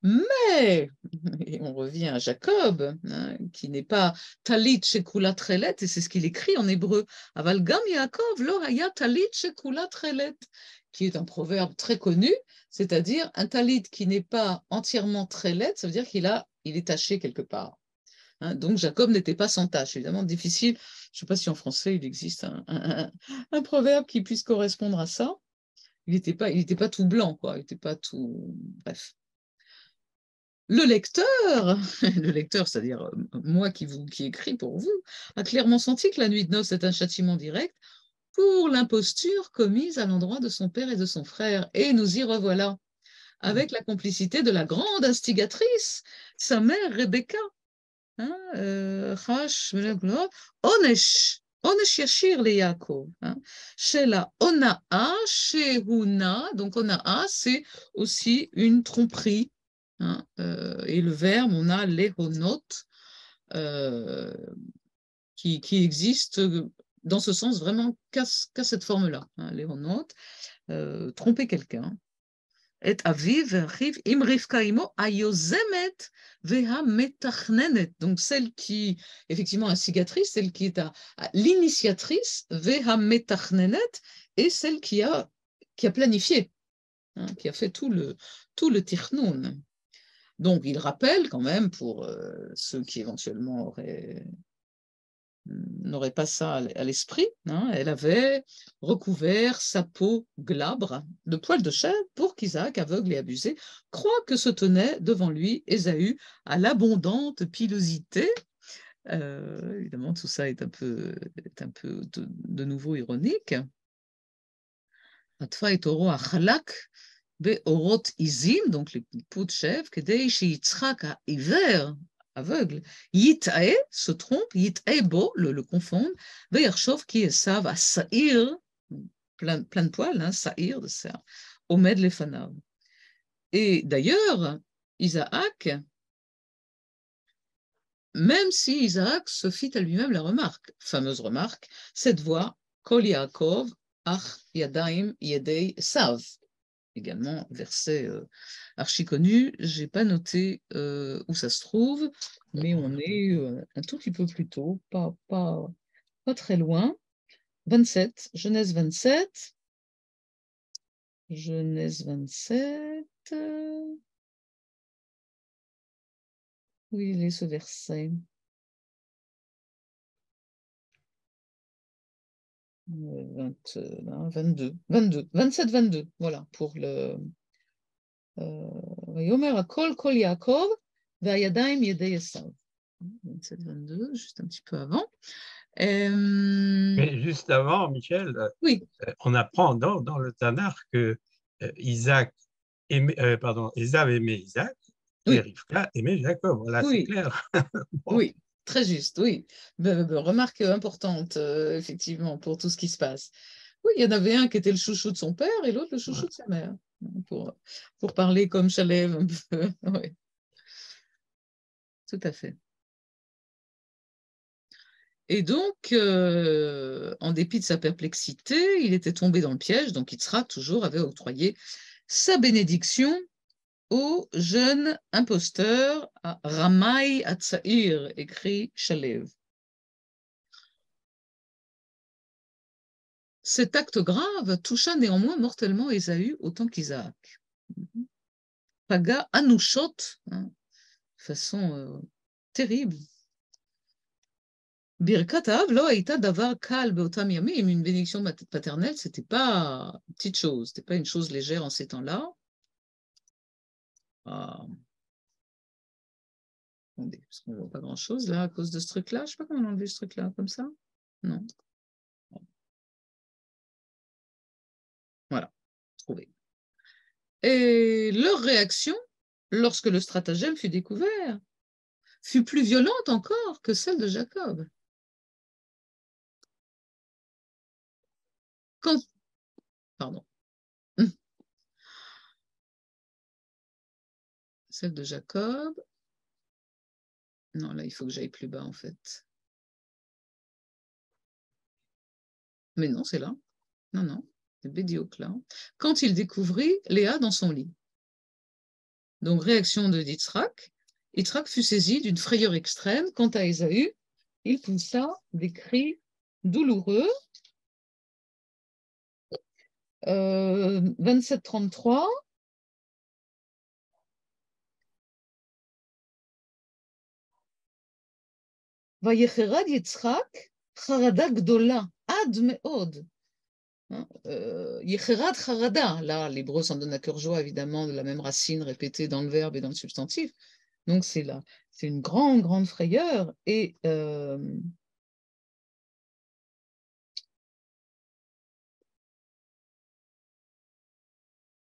Mais, et on revient à Jacob, hein, qui n'est pas talit shekula trelet, et c'est ce qu'il écrit en hébreu, aval gam Yaakov lo haya talit shekula trelet, qui est un proverbe très connu, c'est-à-dire un talit qui n'est pas entièrement très laid, ça veut dire il est taché quelque part. Hein, donc Jacob n'était pas sans tache, évidemment difficile. Je ne sais pas si en français il existe un proverbe qui puisse correspondre à ça. Il n'était pas tout blanc, quoi. Il n'était pas tout. Bref. Le lecteur, c'est-à-dire moi qui écris pour vous, a clairement senti que la nuit de noces est un châtiment direct pour l'imposture commise à l'endroit de son père et de son frère. Et nous y revoilà, avec la complicité de la grande instigatrice, sa mère Rebecca. Onesh yashir le Yaakov. Shela onaa, shehuna. Donc onaa, c'est aussi une tromperie. Et le verbe, on a lehonot, qui existe dans ce sens vraiment qu'à cette forme-là. Lehonot, tromper quelqu'un. Et aviv riv im rivka imo ayozemet veha metachnenet. Donc celle qui, effectivement, instigatrice, celle qui est à l'initiatrice, veha metachnenet, et celle qui a planifié, qui a fait tout le tirnoun. Donc il rappelle quand même pour ceux qui éventuellement n'aurait pas ça à l'esprit, elle avait recouvert sa peau glabre de poils de chèvre pour qu'Isaac, aveugle et abusé, croie que se tenait devant lui Ésaü à l'abondante pilosité. Évidemment, tout ça est un peu de nouveau ironique. Atfa et Toro achalak beorot izim, donc les peaux de chèvre, kedei sheyitzchak ha'iver, aveugle, Yit'ae se trompe, Yit'ae bo, le confondre, Ve'yarshov qui est sav à Saïr, plein de poils, Saïr de ça, Omed lefanav. Et d'ailleurs, Isaac, même si Isaac se fit à lui-même la remarque, fameuse remarque, cette voix, Kol Yaakov, Ach Yadaim Yedei Sav. Également, verset archi connu, je n'ai pas noté où ça se trouve, mais on est un tout petit peu plus tôt, pas très loin. 27, Genèse 27. Genèse 27. Où il est ce verset? 22, 27, 22, voilà, pour le... Yomer Akol Kol Yaakov Ve'ayadaim Yedei Esav. 27, 22, juste un petit peu avant. Mais juste avant, Michel, oui. On apprend dans le Tanakh que Ésav aimait Isaac et Rivka aimait Jacob. Voilà, c'est clair. Bon. Oui, très juste, oui. Remarque importante, effectivement, pour tout ce qui se passe. Oui, il y en avait un qui était le chouchou de son père et l'autre le chouchou de sa mère, pour parler comme Chalev un peu. Oui. Tout à fait. Et donc, en dépit de sa perplexité, il était tombé dans le piège, donc Yitzhak toujours avait octroyé sa bénédiction au jeune imposteur, à Ramai Atsaïr, écrit Chalev. Cet acte grave toucha néanmoins mortellement Ésaü autant qu'Isaac. Paga Anouchot, de façon terrible. Birkatav, lo aïta davar kal beotam yamim, une bénédiction paternelle, c'était pas une petite chose, c'était pas une chose légère en ces temps-là. Attendez, parce qu'on ne voit pas grand-chose là à cause de ce truc-là. Je ne sais pas comment on a enlevé ce truc-là, comme ça. Non. Voilà, trouvé. Et leur réaction, lorsque le stratagème fut découvert, fut plus violente encore que celle de Jacob. Pardon. Celle de Jacob. Non, là, il faut que j'aille plus bas, en fait. Mais non, c'est là. Non, c'est Bédioc, là. Quand il découvrit Léa dans son lit. Donc, réaction de Yitzhak. Yitzhak fut saisi d'une frayeur extrême. Quant à Ésaü, il poussa des cris douloureux. 27-33. ויחרד יצחק חרדה גדולה עד מאוד. Yecherat charada. Là, l'hébreu s'en donne à cœur joie, évidemment, de la même racine répétée dans le verbe et dans le substantif. Donc, c'est une grande, grande frayeur. Et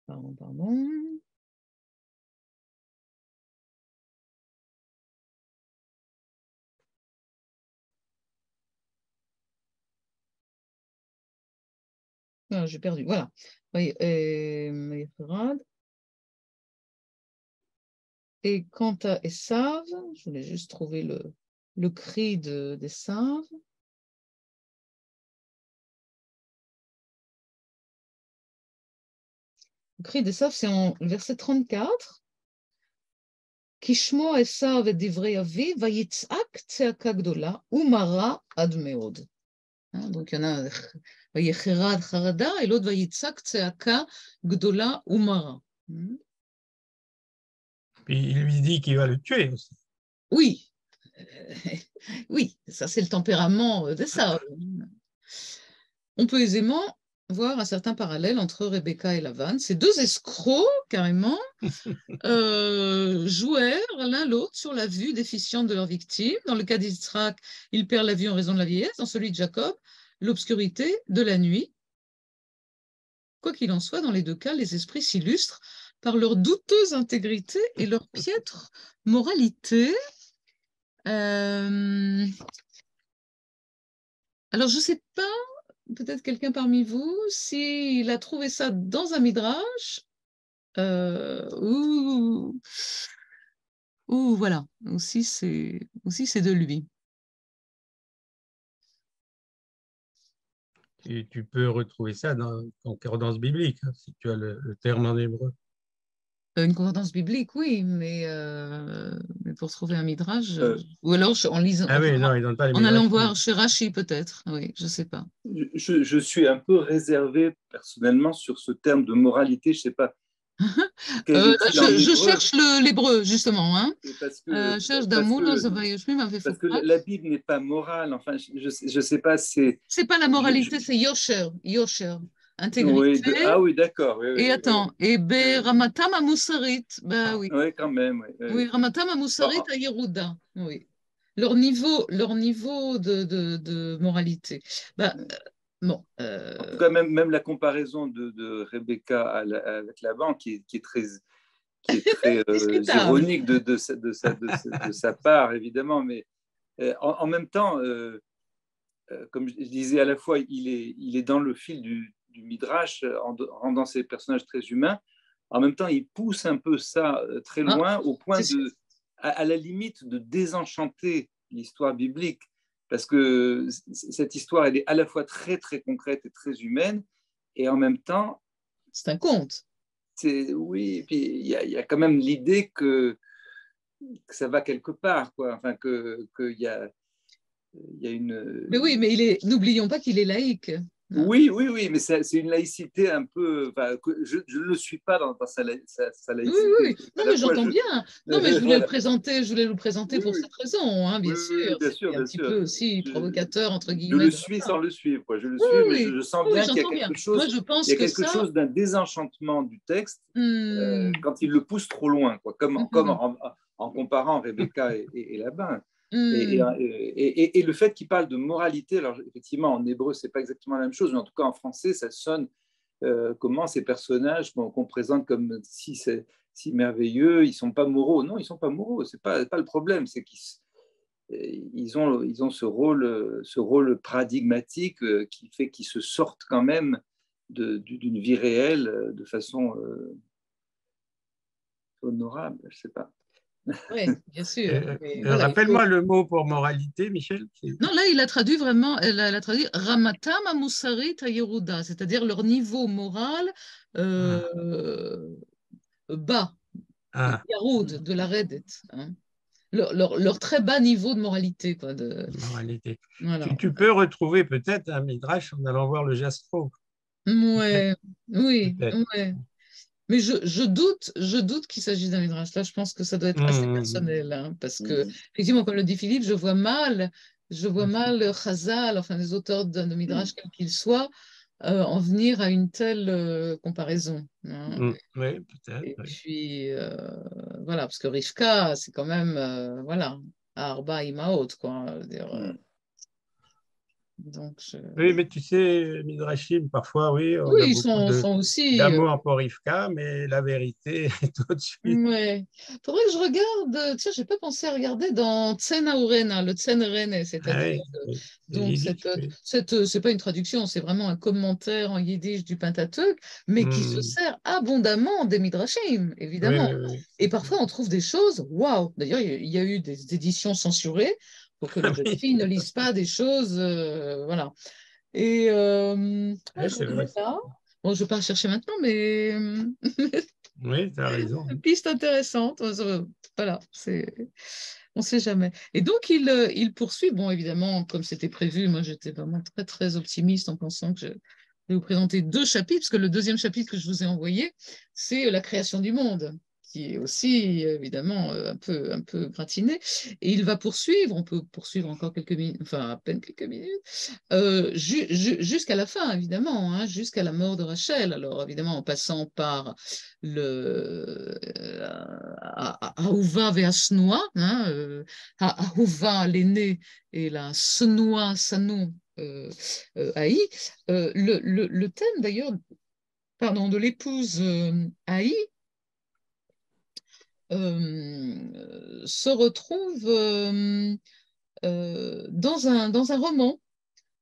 pardon. Ah, j'ai perdu. Voilà. Oui, et quant à Esav, je voulais juste trouver le cri d'Esav. Le cri d'Esav, c'est en verset 34. Kishmo Esav et divrei aviv, vayitzak tzeaka gdola, umara ad meod. Donc, il y en a Vayecherad charada et l'autre Vayitzak tzeaka gdola umara. Puis il lui dit qu'il va le tuer aussi. Oui, oui, ça c'est le tempérament de ça. On peut aisément voir un certain parallèle entre Rebecca et Lavan. Ces deux escrocs, carrément, jouèrent l'un l'autre sur la vue déficiente de leur victime. Dans le cas d'Israël, il perd la vue en raison de la vieillesse. Dans celui de Jacob, l'obscurité de la nuit. Quoi qu'il en soit, dans les deux cas, les esprits s'illustrent par leur douteuse intégrité et leur piètre moralité. Alors, je ne sais pas, peut-être quelqu'un parmi vous, s'il a trouvé ça dans un midrash ou voilà, aussi c'est de lui. Tu peux retrouver ça dans la concordance biblique, hein, si tu as le terme en hébreu. Une concordance biblique, oui, mais pour trouver un midrash, ou alors en lisant, Ah oui, non, ils donnent pas les en allant midrash. voir chez Rashi peut-être, oui, je ne sais pas. Je suis un peu réservé personnellement sur ce terme de moralité, je ne sais pas. Je cherche l'hébreu, justement. Hein. Parce que la la Bible n'est pas morale. Enfin, je sais pas. C'est pas la moralité, c'est yosher. Intégrité. Oui, ah oui, d'accord. Oui, et attends, et Ramatam Amoussarit, bah oui. Oui, quand même. Oui, Ramatam Amoussarit à Yerouda. Oui. Leur niveau de moralité. Bah, bon. En tout cas, même la comparaison de Rebecca avec Laban, qui est très ironique de sa part, évidemment, mais en même temps, comme je disais, à la fois, il est dans le fil du Midrash en rendant ses personnages très humains. En même temps, il pousse un peu ça très loin, au point à la limite de désenchanter l'histoire biblique, parce que cette histoire, elle est à la fois très, très concrète et très humaine, et en même temps... C'est un conte. Oui, et puis il y a quand même l'idée que ça va quelque part, quoi. Enfin, qu'il y a une... Mais oui, mais n'oublions pas qu'il est laïque. Oui, mais c'est une laïcité un peu... Enfin, je ne le suis pas dans sa laïcité. Oui. Non, mais j'entends bien. Non, mais je voulais le présenter pour cette raison, hein, bien sûr. Bien sûr, un petit peu aussi provocateur, entre guillemets. Je le suis sans le suivre. Quoi. Je le suis, mais je sens bien qu'il y a quelque chose, moi, je pense chose d'un désenchantement du texte quand il le pousse trop loin, quoi. Comme en comparant Rebecca et Laban. Et le fait qu'il parle de moralité, alors effectivement en hébreu c'est pas exactement la même chose, mais en tout cas en français ça sonne comment ces personnages qu'on présente comme si merveilleux, ils sont pas moraux. Non, ils sont pas moraux, c'est pas le problème, c'est qu'ils ont ce rôle paradigmatique qui fait qu'ils se sortent quand même d'une vie réelle de façon honorable, je sais pas. Oui, bien sûr. Rappelle-moi le mot pour moralité, Michel. Non, là, il a traduit vraiment, elle a traduit Ramatam Amoussarit Yerouda, c'est-à-dire leur niveau moral bas, Yaroud, de la Redet. Hein. Leur très bas niveau de moralité. Quoi, moralité. Voilà. Tu peux retrouver peut-être un midrash en allant voir le Jastrow. Ouais, oui, peut-être. ouais. Mais je doute qu'il s'agisse d'un midrash. Là, je pense que ça doit être assez Mhm. personnel, hein, parce que, Mhm. effectivement, comme le dit Philippe, je vois mal Chazal, enfin les auteurs de midrash, quels qu'ils soient, en venir à une telle comparaison, hein. Oui, peut-être. Et Oui. puis, voilà, parce que Rivka, c'est quand même, voilà, Arba Imaot, quoi. Je veux dire, Mhm. donc, Oui, mais tu sais, Midrashim, parfois, oui, on a oui, beaucoup sont aussi. d'amour pour Rivka, mais la vérité est tout de suite. Ouais. Faudrait que je regarde. Tiens, j'ai pas pensé à regarder dans Tsena Urena, le Tsenerene, Ah c'est-à-dire oui, oui, c'est donc yiddish, oui. c'est pas une traduction, c'est vraiment un commentaire en yiddish du Pentateuque, mais qui se Hmm. sert abondamment des midrashim, Oui, évidemment. oui, oui. Et parfois, on trouve des choses. Waouh! D'ailleurs, il y a eu des éditions censurées pour que les Ah jeunes oui, filles ne lisent pas des choses, voilà. Et ouais, oui, je c'est vrai. regardais là. Bon, je vais pas chercher maintenant, mais Oui, tu as raison. piste intéressante. Voilà, on ne sait jamais. Et donc, il poursuit. Bon, évidemment, comme c'était prévu, moi, j'étais vraiment très, très optimiste en pensant que je vais vous présenter deux chapitres, parce que le deuxième chapitre que je vous ai envoyé, c'est la création du monde, qui est aussi, évidemment, un peu gratiné. Et il va poursuivre, on peut poursuivre encore quelques minutes, enfin, à peine quelques minutes, jusqu'à la fin, évidemment, hein, jusqu'à la mort de Rachel. Alors, évidemment, en passant par le Ahuva Ve'asnoa, hein, Ahuva, l'aîné, et la Snoa, Sanou, Haï. Le thème, d'ailleurs, pardon, de l'épouse Haï se retrouve dans un roman.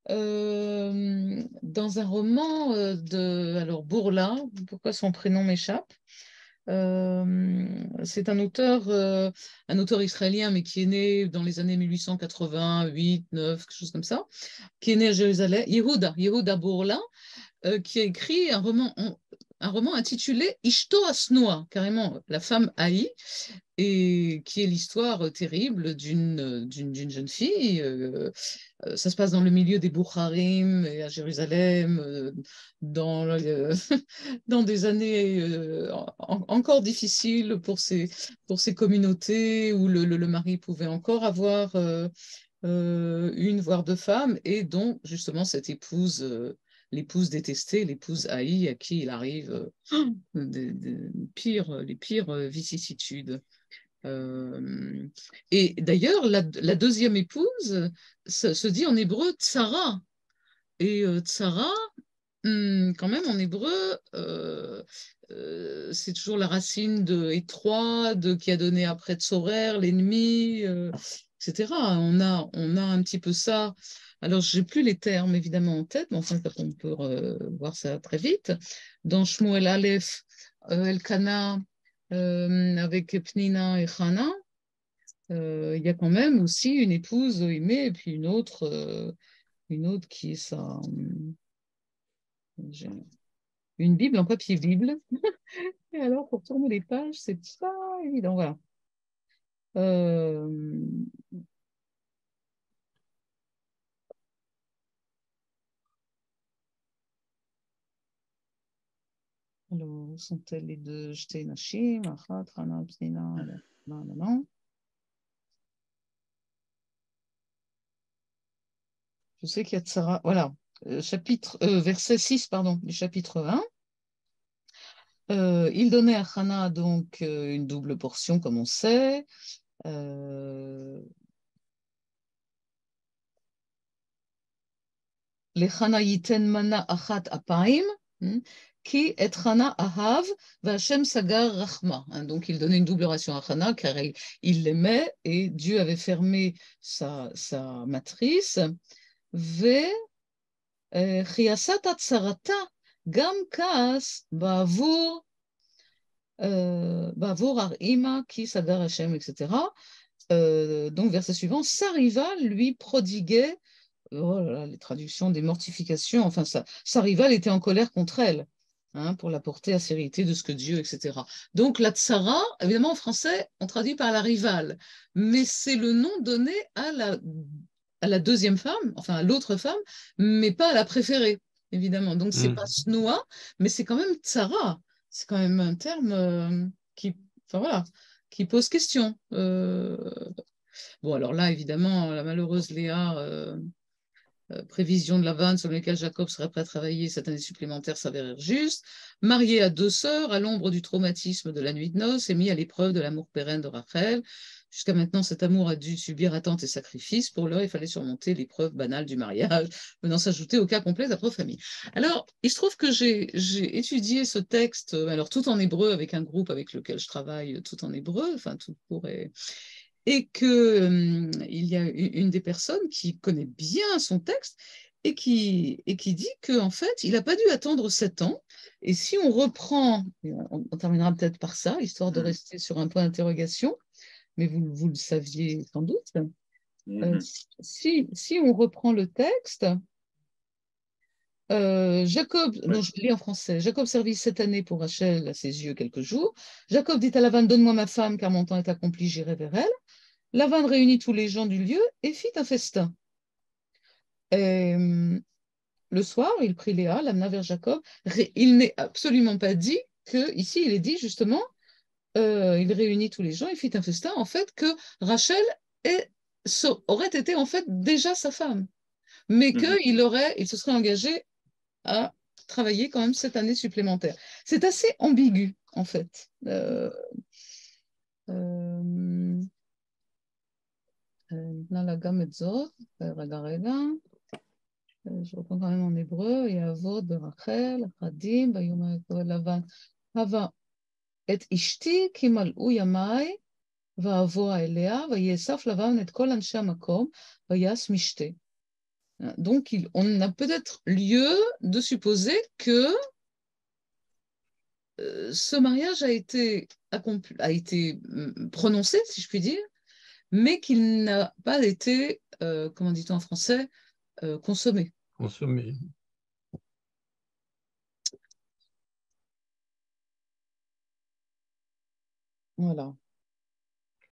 Dans un roman de alors Bourla, pourquoi son prénom m'échappe. C'est un auteur israélien, mais qui est né dans les années 1888, 9, quelque chose comme ça, qui est né à Jérusalem, Yehuda Bourla, qui a écrit un roman intitulé Ishto Asnoa, carrément la femme haïe, et qui est l'histoire terrible d'une jeune fille. Ça se passe dans le milieu des Boukharim et à Jérusalem, dans des années encore difficiles pour ces communautés où le mari pouvait encore avoir une, voire deux femmes, et dont justement cette épouse, l'épouse détestée, l'épouse haïe, à qui il arrive les pires vicissitudes. Euh, et d'ailleurs, la deuxième épouse se dit en hébreu Tsara. Et Tsara, quand même, en hébreu, c'est toujours la racine de étroit, qui a donné après Tzorer, l'ennemi, etc. On a un petit peu ça. Alors, je n'ai plus les termes évidemment en tête, mais enfin, on peut voir ça très vite. Dans Shmuel Aleph, Elkana, avec Pnina et Chana, il y a quand même aussi une épouse aimée et puis une autre qui est ça. J'ai une Bible en papier Bible. Et alors, pour tourner les pages, c'est pas évident. Voilà. Euh, alors, où sont-elles les deux? J'étais Nashim, Achat, Rana, Pnina, non, non, non. Je sais qu'il y a Tsara. Voilà. Verset 6, pardon, du chapitre 1. Il donnait à Hana donc une double portion, comme on sait. Les Hana yiten mana achat apaim, qui et Hana ahav, v'Hashem sagar rachma. Donc il donnait une double ration à Hana car il l'aimait et Dieu avait fermé sa matrice. Ve chiyasat atzarata gam kaas ba'avur ba'avur ar'ima ki sagar Hashem, etc. Donc verset suivant, sa rivale lui prodiguait, oh là là, les traductions des mortifications, enfin sa rivale était en colère contre elle, hein, pour la porter à sévérité de ce que Dieu, etc. Donc la tsara, évidemment en français, on traduit par la rivale, mais c'est le nom donné à la deuxième femme, enfin à l'autre femme, mais pas à la préférée. évidemment. Donc, c'est pas Snoa, mais c'est quand même Tsara. C'est quand même un terme qui, enfin, voilà, qui pose question. Bon, alors là, évidemment, la malheureuse Léa, prévision de Lavan sur laquelle Jacob serait prêt à travailler cette année supplémentaire s'avérait juste. Marié à 2 sœurs, à l'ombre du traumatisme de la nuit de noces, et mis à l'épreuve de l'amour pérenne de Rachel. Jusqu'à maintenant, cet amour a dû subir attentes et sacrifices. Pour l'heure, il fallait surmonter l'épreuve banale du mariage, venant s'ajouter au cas complet de la propre famille. Alors, il se trouve que j'ai étudié ce texte, alors tout en hébreu, avec un groupe avec lequel je travaille, tout en hébreu, enfin tout court et qu'il y a une des personnes qui connaît bien son texte et qui dit qu'en fait, il n'a pas dû attendre 7 ans. Et si on reprend, on terminera peut-être par ça, histoire de rester sur un point d'interrogation, mais vous le saviez sans doute. Si on reprend le texte, Jacob, non, je lis en français. Jacob servit 7 années pour Rachel à ses yeux quelques jours. Jacob dit à Lavan, donne-moi ma femme, car mon temps est accompli, j'irai vers elle. Lavan réunit tous les gens du lieu et fit un festin. Et, le soir, il prit Léa, l'amena vers Jacob. Il n'est absolument pas dit que, ici, il est dit justement, il réunit tous les gens, il fit un festin, en fait, que Rachel aurait été en fait déjà sa femme, mais qu'il se serait engagé à travailler quand même 7 années supplémentaires. C'est assez ambigu, en fait. La gamme je reprends quand même en hébreu, Yavod berachel, Chadim, Vayomer Lavan, Hava et ishti ki mal'u yamai, va'avo elea, vayesaf Lavan et kol anshe hamakom, vayas mishte. Donc, on a peut-être lieu de supposer que ce mariage a été prononcé, si je puis dire, mais qu'il n'a pas été, comment dit-on en français, consommé. Consommé. Voilà.